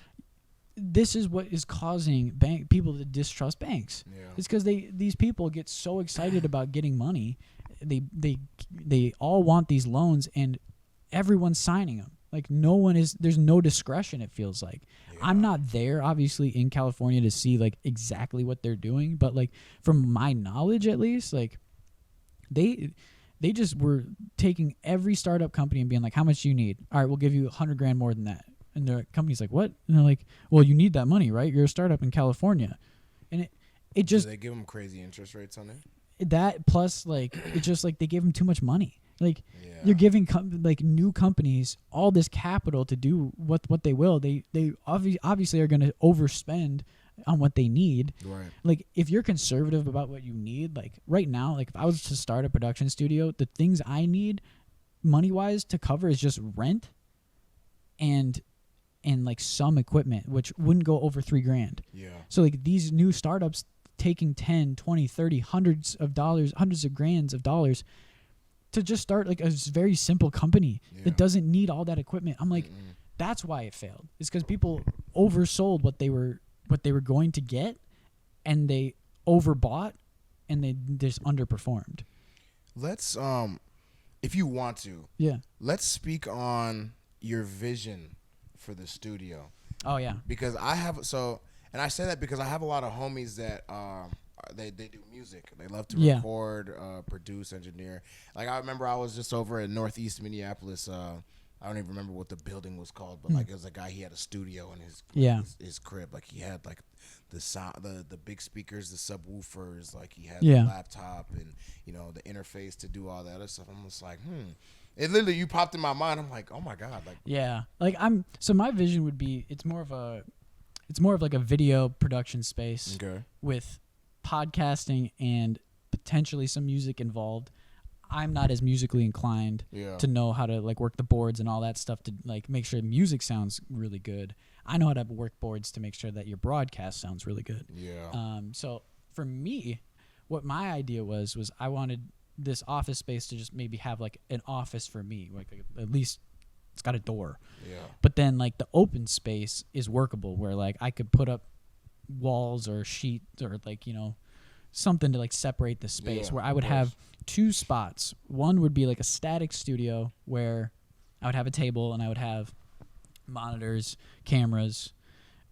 this is what is causing people to distrust banks. Yeah. It's because these people get so excited about getting money. They all want these loans and everyone's signing them. Like there's no discretion, it feels like. Yeah. I'm not there obviously in California to see like exactly what they're doing, but like from my knowledge at least, like they just were taking every startup company and being like, how much do you need? All right, we'll give you $100,000 more than that. And the company's like, what? And they're like, well, you need that money, right? You're a startup in California. And it just... Do they give them crazy interest rates on it? That plus, like, it's just like they gave them too much money. Like, you're giving like new companies all this capital to do what they will. They obviously are going to overspend on what they need. Right. Like, if you're conservative about what you need, like right now, like if I was to start a production studio, the things I need money-wise to cover is just rent and like some equipment, which wouldn't go over $3,000. Yeah. So like these new startups taking 10, 20, 30, hundreds of grands of dollars to just start like a very simple company that doesn't need all that equipment. I'm like, that's why it failed. It's because people oversold what they were going to get, and they overbought, and they just underperformed. Let's if you want to, Yeah. let's speak on your vision for the studio. Oh yeah. Because and I say that because I have a lot of homies that they do music. They love to record, produce, engineer. Like I remember I was just over in Northeast Minneapolis. I don't even remember what the building was called, but like it was a guy. He had a studio in his crib. Like he had like the sound, the big speakers, the subwoofers. Like he had the laptop and the interface to do all that other stuff. I'm just like, It literally you popped in my mind. I'm like, oh my god, like yeah. Like so my vision would be it's more of like a video production space with podcasting and potentially some music involved. I'm not as musically inclined to know how to like work the boards and all that stuff to like make sure music sounds really good. I know how to work boards to make sure that your broadcast sounds really good. Yeah. So for me, what my idea was I wanted this office space to just maybe have like an office for me, like at least it's got a door. Yeah. But then like the open space is workable where like I could put up walls or sheets or like something to like separate the space where I would have 2 spots. One would be like a static studio where I would have a table and I would have monitors, cameras,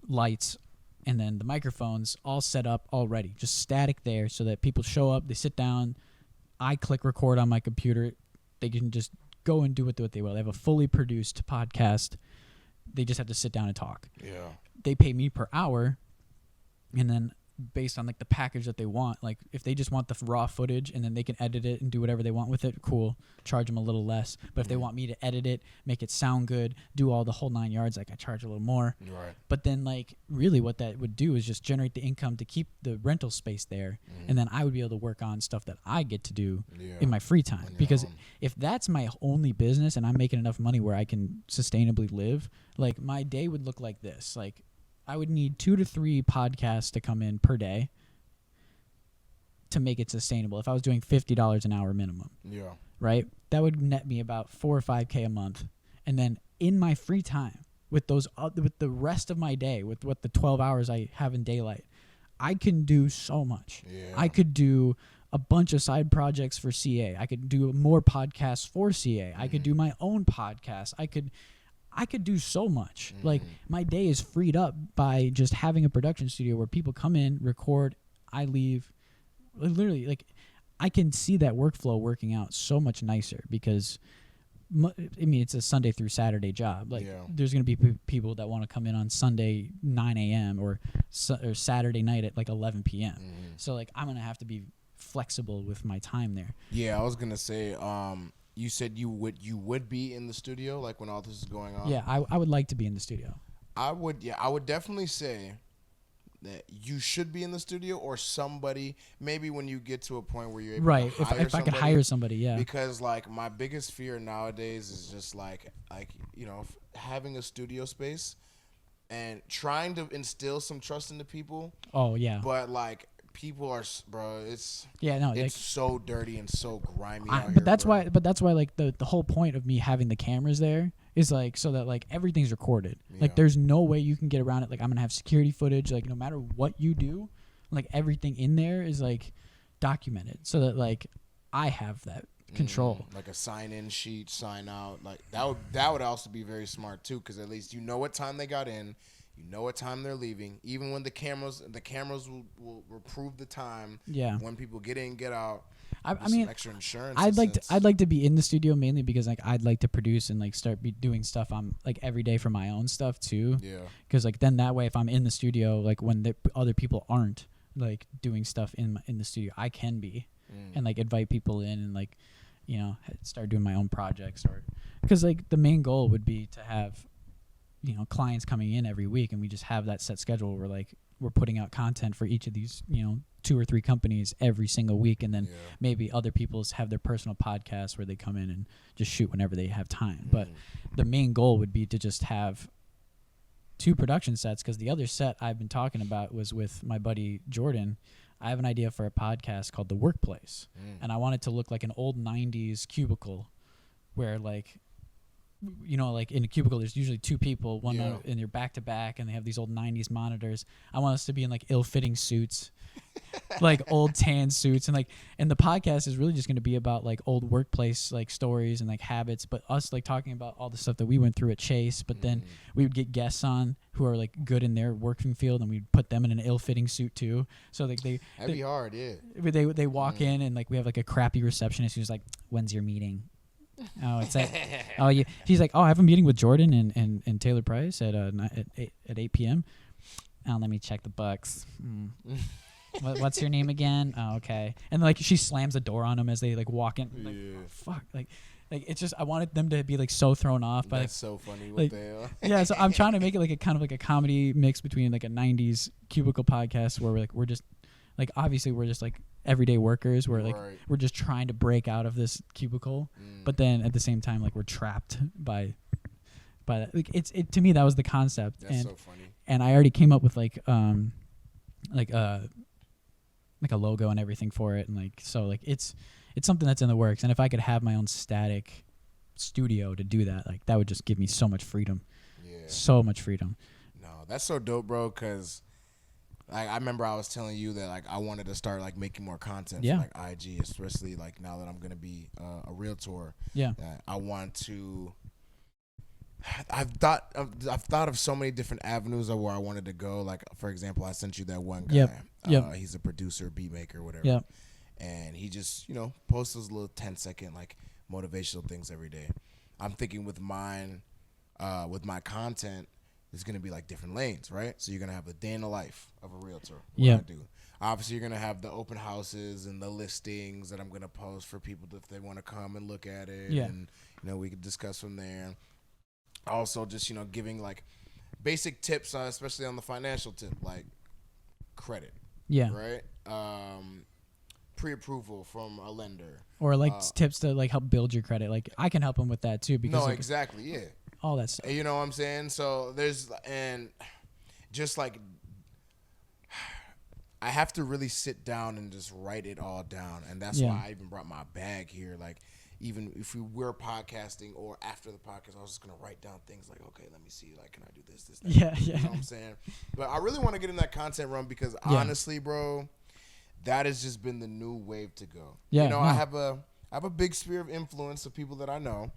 lights, and then the microphones all set up already, just static there so that people show up, they sit down, I click record on my computer, they can just go and do what they will. They have a fully produced podcast. They just have to sit down and talk. Yeah. They pay me per hour, and then based on like the package that they want, like if they just want the raw footage and then they can edit it and do whatever they want with it, cool, charge them a little less. But if they want me to edit it, make it sound good, do all the whole 9 yards, like I charge a little more. Right. But then like really what that would do is just generate the income to keep the rental space there, and then I would be able to work on stuff that I get to do in my free time. Because if that's my only business and I'm making enough money where I can sustainably live, like my day would look like this. Like I would need 2 to 3 podcasts to come in per day to make it sustainable. If I was doing $50 an hour minimum, right, that would net me about $4 or $5K a month. And then in my free time, with those, with the rest of my day, with what the 12 hours I have in daylight, I can do so much. Yeah. I could do a bunch of side projects for CA. I could do more podcasts for CA. I could do my own podcast. I could do so much. Like my day is freed up by just having a production studio where people come in, record, I leave. Literally, like I can see that workflow working out so much nicer because it's a Sunday through Saturday job. Like there's going to be people that want to come in on Sunday 9 a.m. or Saturday night at like 11 p.m. So like I'm going to have to be flexible with my time there. Yeah, I was going to say you said you would be in the studio like when all this is going on? Yeah, I would like to be in the studio. I would definitely say that you should be in the studio or somebody maybe when you get to a point where you're able to hire if I could hire somebody, because like my biggest fear nowadays is just like having a studio space and trying to instill some trust into people. Oh yeah. But like people are, bro, it's so dirty and so grimy out here. But that's why like the whole point of me having the cameras there is like so that like everything's recorded. Like there's no way you can get around it. Like I'm gonna have security footage. Like no matter what you do, like everything in there is like documented so that like I have that control. Like a sign-in sheet, sign out. Like that would also be very smart too, because at least you know what time they got in. You know what time they're leaving. Even when the cameras will prove the time. Yeah. When people get in, get out. I mean, extra insurance. I'd like to be in the studio mainly because like I'd like to produce and like start doing stuff on like every day for my own stuff too. Yeah. Because like then that way if I'm in the studio like when the other people aren't like doing stuff in the studio, I can be and like invite people in and like start doing my own projects or because like the main goal would be to have clients coming in every week and we just have that set schedule where like we're putting out content for each of these 2 or 3 companies every single week and then maybe other people's have their personal podcasts where they come in and just shoot whenever they have time. But the main goal would be to just have 2 production sets because the other set I've been talking about was with my buddy Jordan. I have an idea for a podcast called The Workplace and I want it to look like an old 90s cubicle where like like in a cubicle there's usually 2 people, one and they're back to back and they have these old 90s monitors. I want us to be in like ill-fitting suits like old tan suits and the podcast is really just going to be about like old workplace like stories and like habits, but us like talking about all the stuff that we went through at Chase. But then we would get guests on who are like good in their working field, and we'd put them in an ill-fitting suit too. So like that'd be hard, yeah. They walk in and like we have like a crappy receptionist who's like, "When's your meeting?" Oh, it's like, oh, yeah. She's like, "Oh, I have a meeting with Jordan and Taylor Price at 8 p.m. Oh, let me check the books. What's your name again? Oh, okay." And like she slams the door on them as they like walk in. Like, oh, fuck, like it's just I wanted them to be like so thrown off by. That's so funny. What like, the hell? Yeah, so I'm trying to make it like a kind of like a comedy mix between like a '90s cubicle podcast where we're just like obviously we're just like everyday workers. We're like we're just trying to break out of this cubicle, but then at the same time like we're trapped by that. Like it to me that was the concept. That's so funny. And I already came up with like a logo and everything for it, and like so like it's something that's in the works. And if I could have my own static studio to do that, like that would just give me so much freedom. Yeah. So much freedom. No, that's so dope, bro, cuz like I remember I was telling you that like I wanted to start like making more content for like IG, especially like now that I'm going to be a realtor. Yeah. I want to I've thought of so many different avenues of where I wanted to go. Like, for example, I sent you that one guy. He's a producer, beat maker, whatever. Yep. And he just, posts those little 10-second, like, motivational things every day. I'm thinking with mine, with my content, there's going to be, like, different lanes, right? So you're going to have the day in the life of a realtor. I do. Obviously, you're going to have the open houses and the listings that I'm going to post for people if they want to come and look at it. Yeah. And, we could discuss from there. Also, just, giving, like, basic tips, especially on the financial tip, like credit. Yeah. Right? Pre-approval from a lender. Or, like, tips to, like, help build your credit. Like, I can help them with that, too. Because exactly, yeah. All that stuff. You know what I'm saying? So, and just, like, I have to really sit down and just write it all down. And that's why I even brought my bag here, like, even if we were podcasting or after the podcast, I was just going to write down things like, okay, let me see, like, can I do this, that? Yeah. You know what I'm saying? But I really want to get in that content run because honestly, bro, that has just been the new wave to go. Yeah. I have a big sphere of influence of people that I know.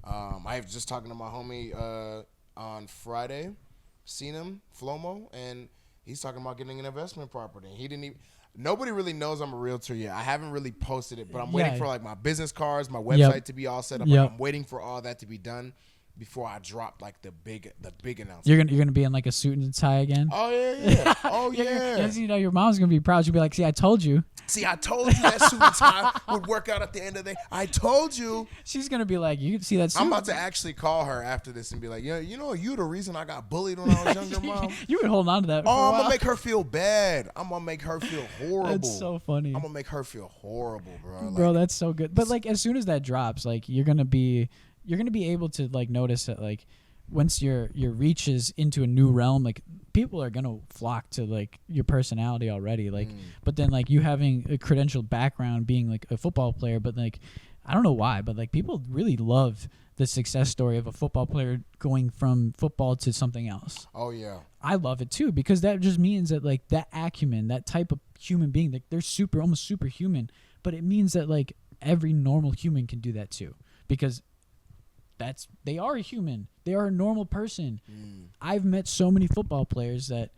I was just talking to my homie on Friday, seen him, Flomo, and he's talking about getting an investment property. He didn't even... Nobody really knows I'm a realtor yet. I haven't really posted it, but I'm waiting for like my business cards, my website to be all set up. Like, I'm waiting for all that to be done before I drop like the big announcement. You're gonna be in like a suit and tie again. Oh yeah. Oh yeah. Your mom's gonna be proud. She'll be like, "See, I told you." See, I told you that suit and tie would work out at the end of the day. I told you. She's gonna be like, "You see that suit?" I'm about to actually call her after this and be like, you the reason I got bullied when I was younger, Mom. You would hold on to that. I'm gonna make her feel bad. I'm gonna make her feel horrible. That's so funny. I'm gonna make her feel horrible, bro. Bro, that's so good. But like, as soon as that drops, like, you're gonna be able to like notice that like. Once your reach is into a new realm, like people are gonna flock to like your personality already. Like, but then like you having a credentialed background, being like a football player, but like I don't know why, but like people really love the success story of a football player going from football to something else. Oh yeah, I love it too because that just means that like that acumen, that type of human being, like they're almost superhuman. But it means that like every normal human can do that too because. They are a human. They are a normal person. I've met so many football players that,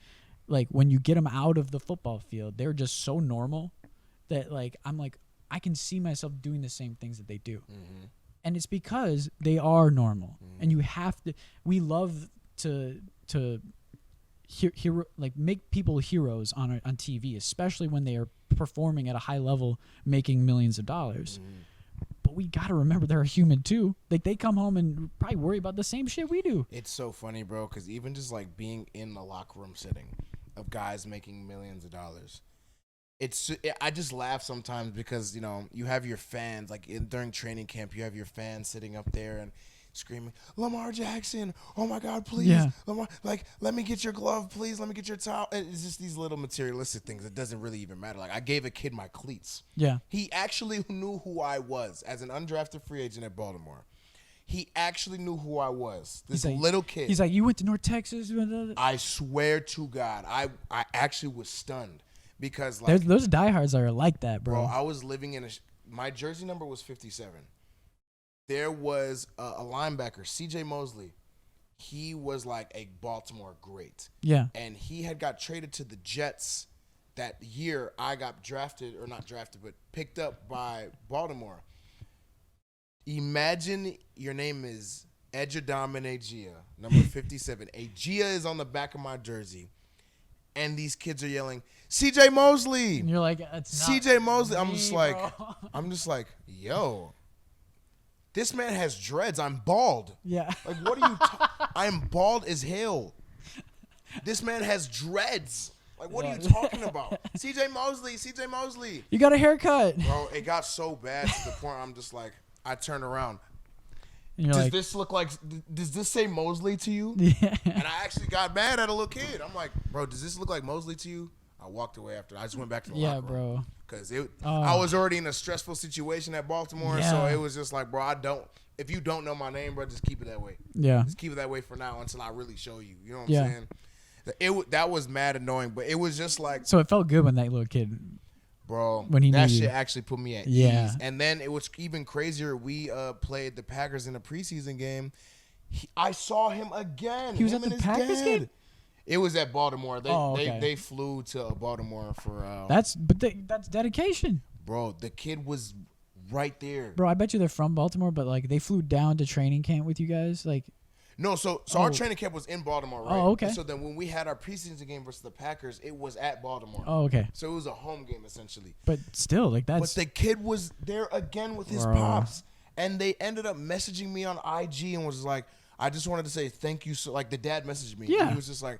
like, when you get them out of the football field, they're just so normal that, like, I'm like, I can see myself doing the same things that they do. Mm-hmm. And it's because they are normal. Mm-hmm. And you have to, we love to make people heroes on TV, especially when they are performing at a high level, making millions of dollars. Mm-hmm. But we got to remember they're a human too. Like they come home and probably worry about the same shit we do. It's so funny, bro, because even just like being in the locker room setting of guys making millions of dollars, I just laugh sometimes because, you have your fans, like during training camp, you have your fans sitting up there and screaming, Lamar Jackson, oh my God, please. Yeah. Lamar, like, let me get your glove, please. Let me get your towel. And it's just these little materialistic things. It doesn't really even matter. Like, I gave a kid my cleats. Yeah. He actually knew who I was as an undrafted free agent at Baltimore. He actually knew who I was. This little kid. He's like, you went to North Texas? I swear to God, I actually was stunned because like those diehards are like that, bro, bro. I was living in my jersey number was 57. There was a linebacker, CJ Mosley. He was like a Baltimore great. Yeah. And he had got traded to the Jets that year. I got drafted, or not drafted, but picked up by Baltimore. Imagine your name is Ejiya, number 57. Ejiya is on the back of my jersey. And these kids are yelling, CJ Mosley. And you're like, it's not CJ Mosley. me, I'm just like, yo, this man has dreads. I'm bald. Yeah. Like, what are you? I'm bald as hell. This man has dreads. Like, what are you talking about? CJ Mosley. You got a haircut. Bro, it got so bad to the point I'm just like, I turn around. And you're Does like, this look like? Does this say Mosley to you? yeah. And I actually got mad at a little kid. I'm like, bro, does this look like Mosley to you? I walked away after. I just went back to the locker room. Bro. Because I was already in a stressful situation at Baltimore, so it was just like, bro, if you don't know my name, bro, just keep it that way. Yeah. Just keep it that way for now until I really show you. You know what I'm saying? That was mad annoying, but it was just like, So it felt good when that little kid, bro, when he that knew shit you. actually put me at Yeah. ease. And then it was even crazier. We played the Packers in a preseason game. I saw him again. He was him at the and his Packers dad. game? It was at Baltimore. They okay. flew to Baltimore for. that's dedication. Bro, the kid was right there. Bro, I bet you they're from Baltimore, but like they flew down to training camp with you guys. Like, No, so our training camp was in Baltimore, right? Oh, okay. And so then when we had our preseason game versus the Packers, it was at Baltimore. oh, okay. So it was a home game essentially. But still, like But that's the kid was there again with his Bro. pops, and they ended up messaging me on IG and was like, "I just wanted to say thank you." So like the dad messaged me. Yeah. And he was just like,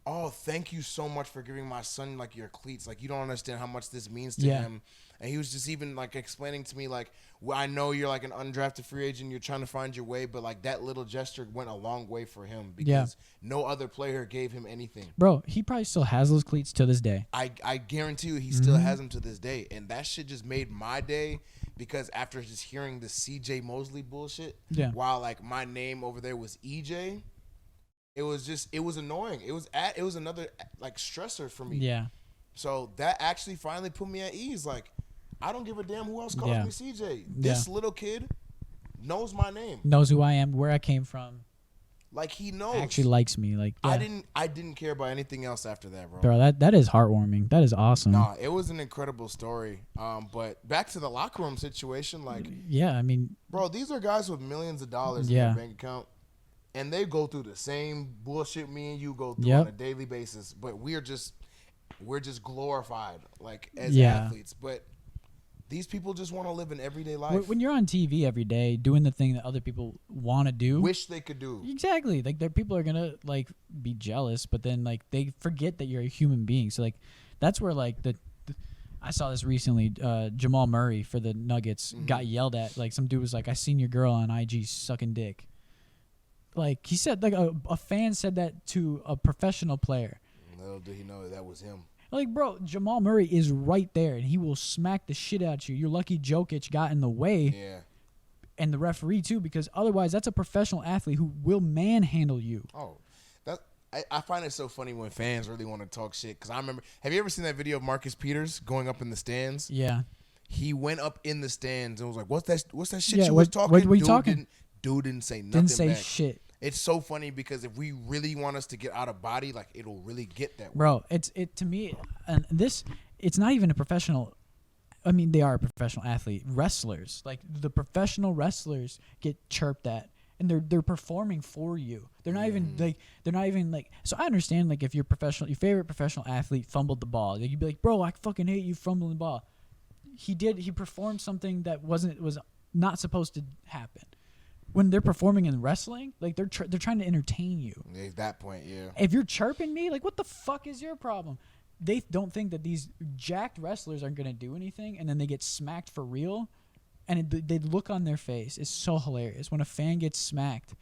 "Oh, thank you so much for giving my son like your cleats. Like you don't understand how much this means to Yeah. him." And he was just even like explaining to me like, well, I know you're like an undrafted free agent, you're trying to find your way, but like that little gesture went a long way for him because no other player gave him anything. bro. He probably still has those cleats to this day. I guarantee you he still has them to this day. And that shit just made my day because after just hearing the CJ Mosley bullshit, while like my name over there was EJ, it was annoying. It was another like stressor for me. Yeah. So that actually finally put me at ease. Like, I don't give a damn who else calls me CJ. This little kid knows my name. Knows who I am, where I came from. Like he knows. Actually likes me. Like I didn't care about anything else after that, bro. Bro, that is heartwarming. That is awesome. Nah, it was an incredible story. But back to the locker room situation, like, yeah, I mean, bro, these are guys with millions of dollars in their bank account, and they go through the same bullshit me and you go through on a daily basis. But we're just glorified, like as athletes. But these people just want to live an everyday life. when you're on TV every day doing the thing that other people want to do, wish they could do. Exactly. Like there, people are gonna like be jealous, but then like they forget that you're a human being. So like that's where like I saw this recently. Jamal Murray for the Nuggets got yelled at. Like some dude was like, "I seen your girl on IG sucking dick." Like he said, like a fan said that to a professional player. Little did he know that was him. Like, bro, Jamal Murray is right there, and he will smack the shit out of you. You're lucky Jokic got in the way. Yeah. And the referee, too, because otherwise that's a professional athlete who will manhandle you. Oh, I find it so funny when fans really want to talk shit. Because I remember, have you ever seen that video of Marcus Peters going up in the stands? Yeah. He went up in the stands and was like, what's that shit Yeah, you was talking? what were you talking? Dude didn't say nothing Didn't say back. shit. It's so funny because if we really want us to get out of body, like it'll really get that way. Bro, it to me, and this, it's not even a professional. I mean, they are a professional athlete. Wrestlers, like the professional wrestlers, get chirped at, and they're performing for you. They're not even like. So I understand like if your favorite professional athlete fumbled the ball, like, you'd be like, bro, I fucking hate you fumbling the ball. He performed something that was not supposed to happen. When they're performing in wrestling, like they're trying to entertain you. At that point, yeah. If you're chirping me, like what the fuck is your problem? They don't think that these jacked wrestlers aren't gonna do anything, and then they get smacked for real, and they look on their face is so hilarious when a fan gets smacked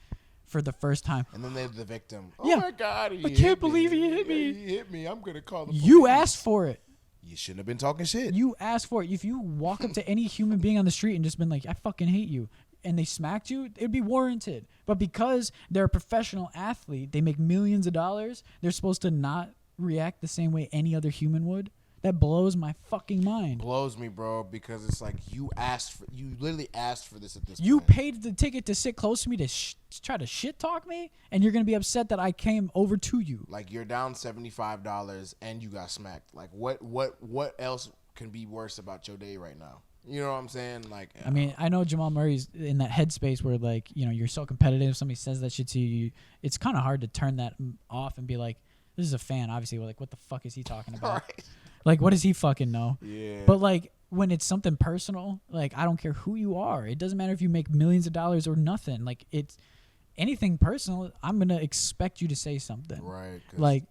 for the first time. And then they're the victim. Yeah. Oh my God, I can't believe he hit me. He hit me. I'm gonna call the police. You asked for it. You shouldn't have been talking shit. You asked for it. If you walk up to any human being on the street and just been like, I fucking hate you, and they smacked you, it'd be warranted. But because they're a professional athlete, they make millions of dollars, they're supposed to not react the same way any other human would. That blows my fucking mind. Blows me, bro, because it's like you literally asked for this at this You point. paid the ticket to sit close to me to try to shit talk me, and you're gonna be upset that I came over to you. Like, you're down $75 and you got smacked. Like, what else can be worse about your day right now? You know what I'm saying? Like, I mean, I know Jamal Murray's in that headspace where, like, you know, you're so competitive. If somebody says that shit to you, it's kind of hard to turn that off and be like, this is a fan, obviously. Like, what the fuck is he talking about? Right. Like, what does he fucking know? Yeah. But, like, when it's something personal, like, I don't care who you are. It doesn't matter if you make millions of dollars or nothing. Like, it's anything personal, I'm going to expect you to say something. Right. Like,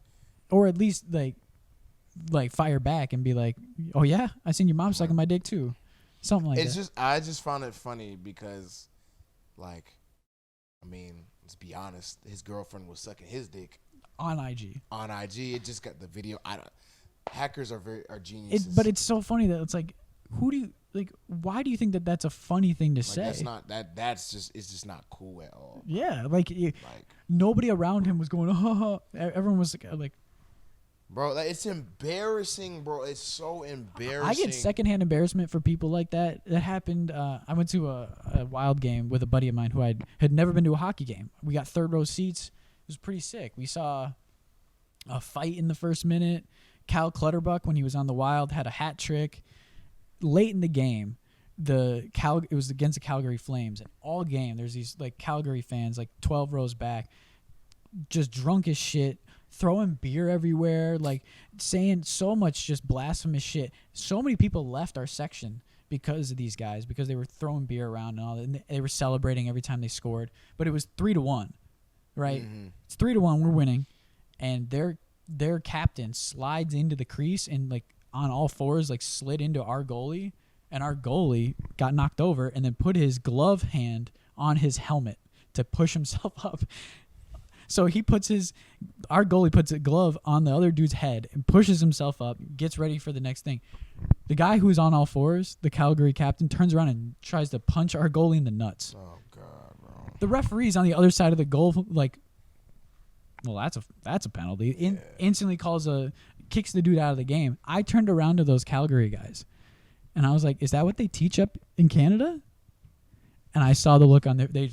or at least, like fire back and be like, oh, yeah? I seen your mom sucking my dick, too. Something like that. I just found it funny because, like, I mean, let's be honest, his girlfriend was sucking his dick On IG. on IG. It just got the video. Hackers are geniuses. But it's so funny that it's like, why do you think that that's a funny thing to like, say? that's not it's just not cool at all. Yeah, like nobody around him was going, ha. Everyone was like, bro, it's embarrassing, bro. It's so embarrassing. I get secondhand embarrassment for people like that. That happened. I went to a Wild game with a buddy of mine who I had never been to a hockey game. We got third row seats. It was pretty sick. We saw a fight in the first minute. Cal Clutterbuck, when he was on the Wild, had a hat trick. Late in the game, it was against the Calgary Flames, and all game there's these like Calgary fans like 12 rows back, just drunk as shit, throwing beer everywhere, like saying so much just blasphemous shit. So many people left our section because of these guys, because they were throwing beer around and all that, and they were celebrating every time they scored. But it was 3-1, right? Mm-hmm. It's 3-1. We're winning, and their captain slides into the crease and like on all fours, like slid into our goalie, and our goalie got knocked over and then put his glove hand on his helmet to push himself up. So our goalie puts a glove on the other dude's head and pushes himself up, gets ready for the next thing. The guy who's on all fours, the Calgary captain, turns around and tries to punch our goalie in the nuts. Oh God, bro. The referee's on the other side of the goal, like, well, that's a penalty. Instantly kicks the dude out of the game. I turned around to those Calgary guys, and I was like, "Is that what they teach up in Canada?" And I saw the look on they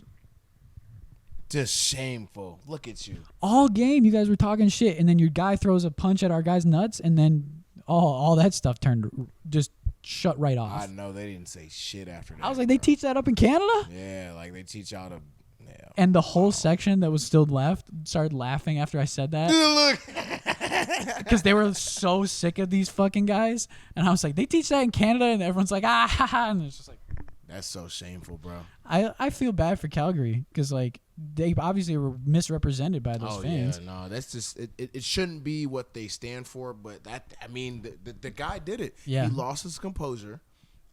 just shameful. Look at you. All game, you guys were talking shit, and then your guy throws a punch at our guy's nuts, and then all that stuff just shut right off. I know they didn't say shit after that. I was like, they teach that up in Canada? Yeah, like they teach y'all to. Yeah. And the whole section that was still left started laughing after I said that. Look. Because they were so sick of these fucking guys. And I was like, they teach that in Canada? And everyone's like, ah, ha, ha. And it's just like. That's so shameful, bro. I feel bad for Calgary because, like, they obviously were misrepresented by those fans. Yeah, no, that's just it shouldn't be what they stand for. But the guy did it. Yeah. He lost his composure,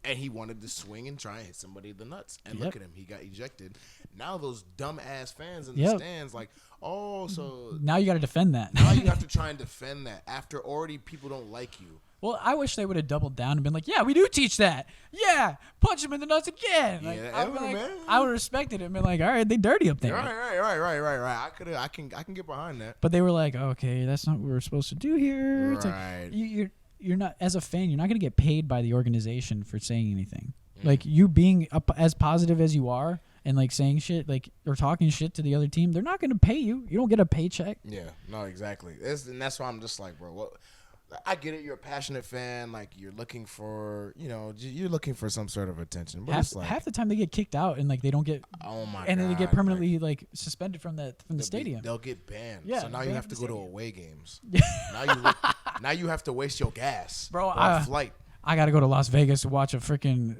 and he wanted to swing and try and hit somebody in the nuts. And look at him, he got ejected. Now those dumb ass fans in the stands, like, so now you got to defend that. Now you have to try and defend that after already people don't like you. Well, I wish they would have doubled down and been like, yeah, we do teach that. Yeah, punch him in the nuts again. Like, Yeah, I would have respected it and been like, all right, they dirty up there. Right. I can get behind that. But they were like, okay, that's not what we're supposed to do here. It's right. Like, you're not, as a fan, you're not going to get paid by the organization for saying anything. Like, you being as positive as you are and, like, saying shit, like, or talking shit to the other team, they're not going to pay you. You don't get a paycheck. Yeah, no, exactly. And that's why I'm just like, bro, what? I get it. You're a passionate fan. Like, you're looking for, you're looking for some sort of attention. But it's like half the time they get kicked out and, like, they don't get. Oh my god! And then they get permanently like suspended from the stadium. They'll get banned. Yeah, so now you have to go to stadium. away games. now you have to waste your gas, bro. On flight. I gotta go to Las Vegas to watch a freaking.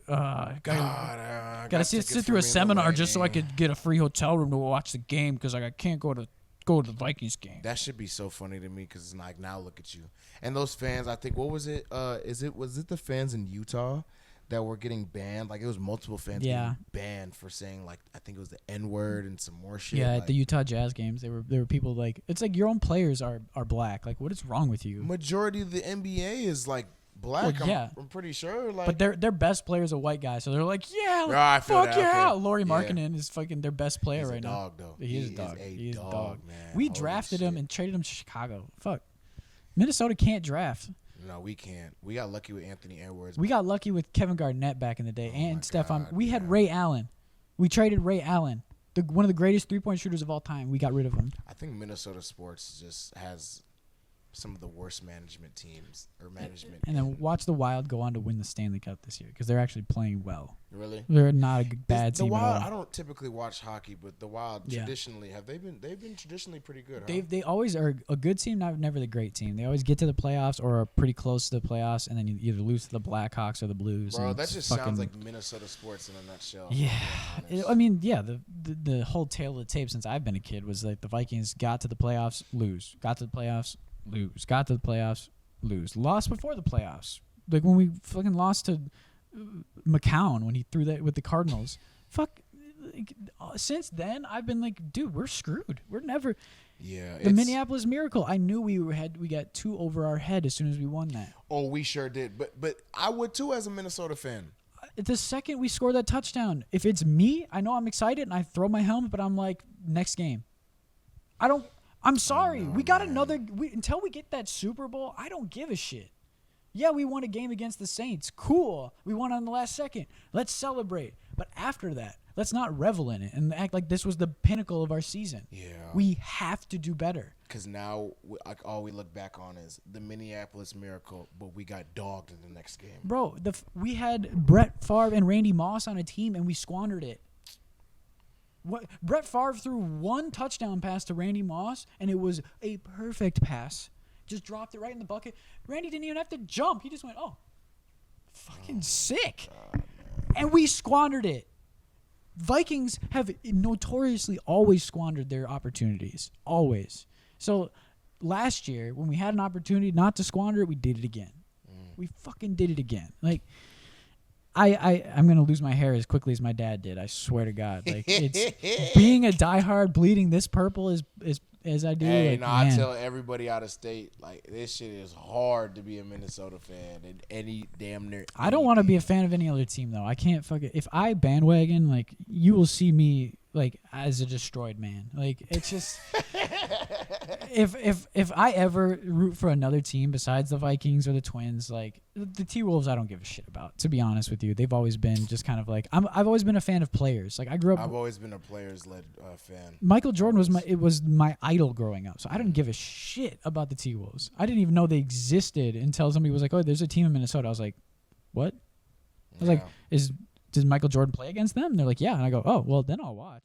Gotta sit through a seminar just so I could get a free hotel room to watch the game because I can't go to the Vikings game. That should be so funny to me because it's like, now look at you. And those fans, I think, what was it? Was it the fans in Utah that were getting banned? Like, it was multiple fans getting banned for saying, like, I think it was the N-word and some more shit. Yeah, like, at the Utah Jazz games, there were people like, it's like your own players are black. Like, what is wrong with you? Majority of the NBA is like black. Well, yeah. I'm pretty sure. Like, but their best player is a white guy, so they're like, yeah, I feel fuck that, yeah. okay. Laurie Markkinen is fucking their best player he's right a now. dog, though. He is a dog. He is a dog, man. We Holy drafted shit. him and traded him to Chicago. Fuck. Minnesota can't draft. No, we can't. We got lucky with Anthony Edwards. We got lucky with Kevin Garnett back in the day and Stephon. God, We had Ray Allen. We traded Ray Allen, one of the greatest 3-point shooters of all time. We got rid of him. I think Minnesota sports just has some of the worst management teams or management. And then watch the Wild go on to win the Stanley Cup this year because they're actually playing well. Really? They're not a bad The team Wild, at all. I don't typically watch hockey, but the Wild traditionally they've been traditionally pretty good. Huh? They always are a good team, never the great team. They always get to the playoffs or are pretty close to the playoffs, and then you either lose to the Blackhawks or the Blues. Bro, and that just sounds like Minnesota sports in a nutshell. Yeah, I mean, yeah. The whole tale of the tape since I've been a kid was like the Vikings got to the playoffs, lose, got to the playoffs, lose, got to the playoffs, lose, lost before the playoffs. Like when we fucking lost to McCown when he threw that with the Cardinals. Fuck. Like, since then, I've been like, dude, we're screwed. We're never. Yeah. The Minneapolis Miracle. I knew we got 2 over our head as soon as we won that. Oh, we sure did. But I would too as a Minnesota fan. The second we score that touchdown, if it's me, I know I'm excited and I throw my helmet, but I'm like, next game. I'm sorry. We got another. Until we get that Super Bowl, I don't give a shit. Yeah, we won a game against the Saints. Cool. We won on the last second. Let's celebrate. But after that, let's not revel in it and act like this was the pinnacle of our season. Yeah. We have to do better. Because now all we look back on is the Minneapolis Miracle, but we got dogged in the next game. Bro, we had Brett Favre and Randy Moss on a team, and we squandered it. Brett Favre threw 1 touchdown pass to Randy Moss, and it was a perfect pass. Just dropped it right in the bucket. Randy didn't even have to jump. He just went, fucking sick. God, and we squandered it. Vikings have notoriously always squandered their opportunities. Always. So last year, when we had an opportunity not to squander it, we did it again. We fucking did it again. Like, I'm going to lose my hair as quickly as my dad did. I swear to God. Like, it's being a diehard bleeding this purple as I do. Hey, like, no, I tell everybody out of state, like, this shit is hard to be a Minnesota fan in any damn near. I don't want to be a fan of any other team, though. I can't fucking. If I bandwagon, like, you will see me, like, as a destroyed man. Like, it's just. If I ever root for another team besides the Vikings or the Twins, like, the T-Wolves I don't give a shit about, to be honest with you. They've always been just kind of like I've always been a fan of players. Like, I grew up. I've always been a players-led fan. Michael Jordan was my idol growing up, so I didn't give a shit about the T-Wolves. I didn't even know they existed until somebody was like, "Oh, there's a team in Minnesota." I was like, "What?" I was like, "Does Michael Jordan play against them?" And they're like, "Yeah," and I go, "Oh, well, then I'll watch."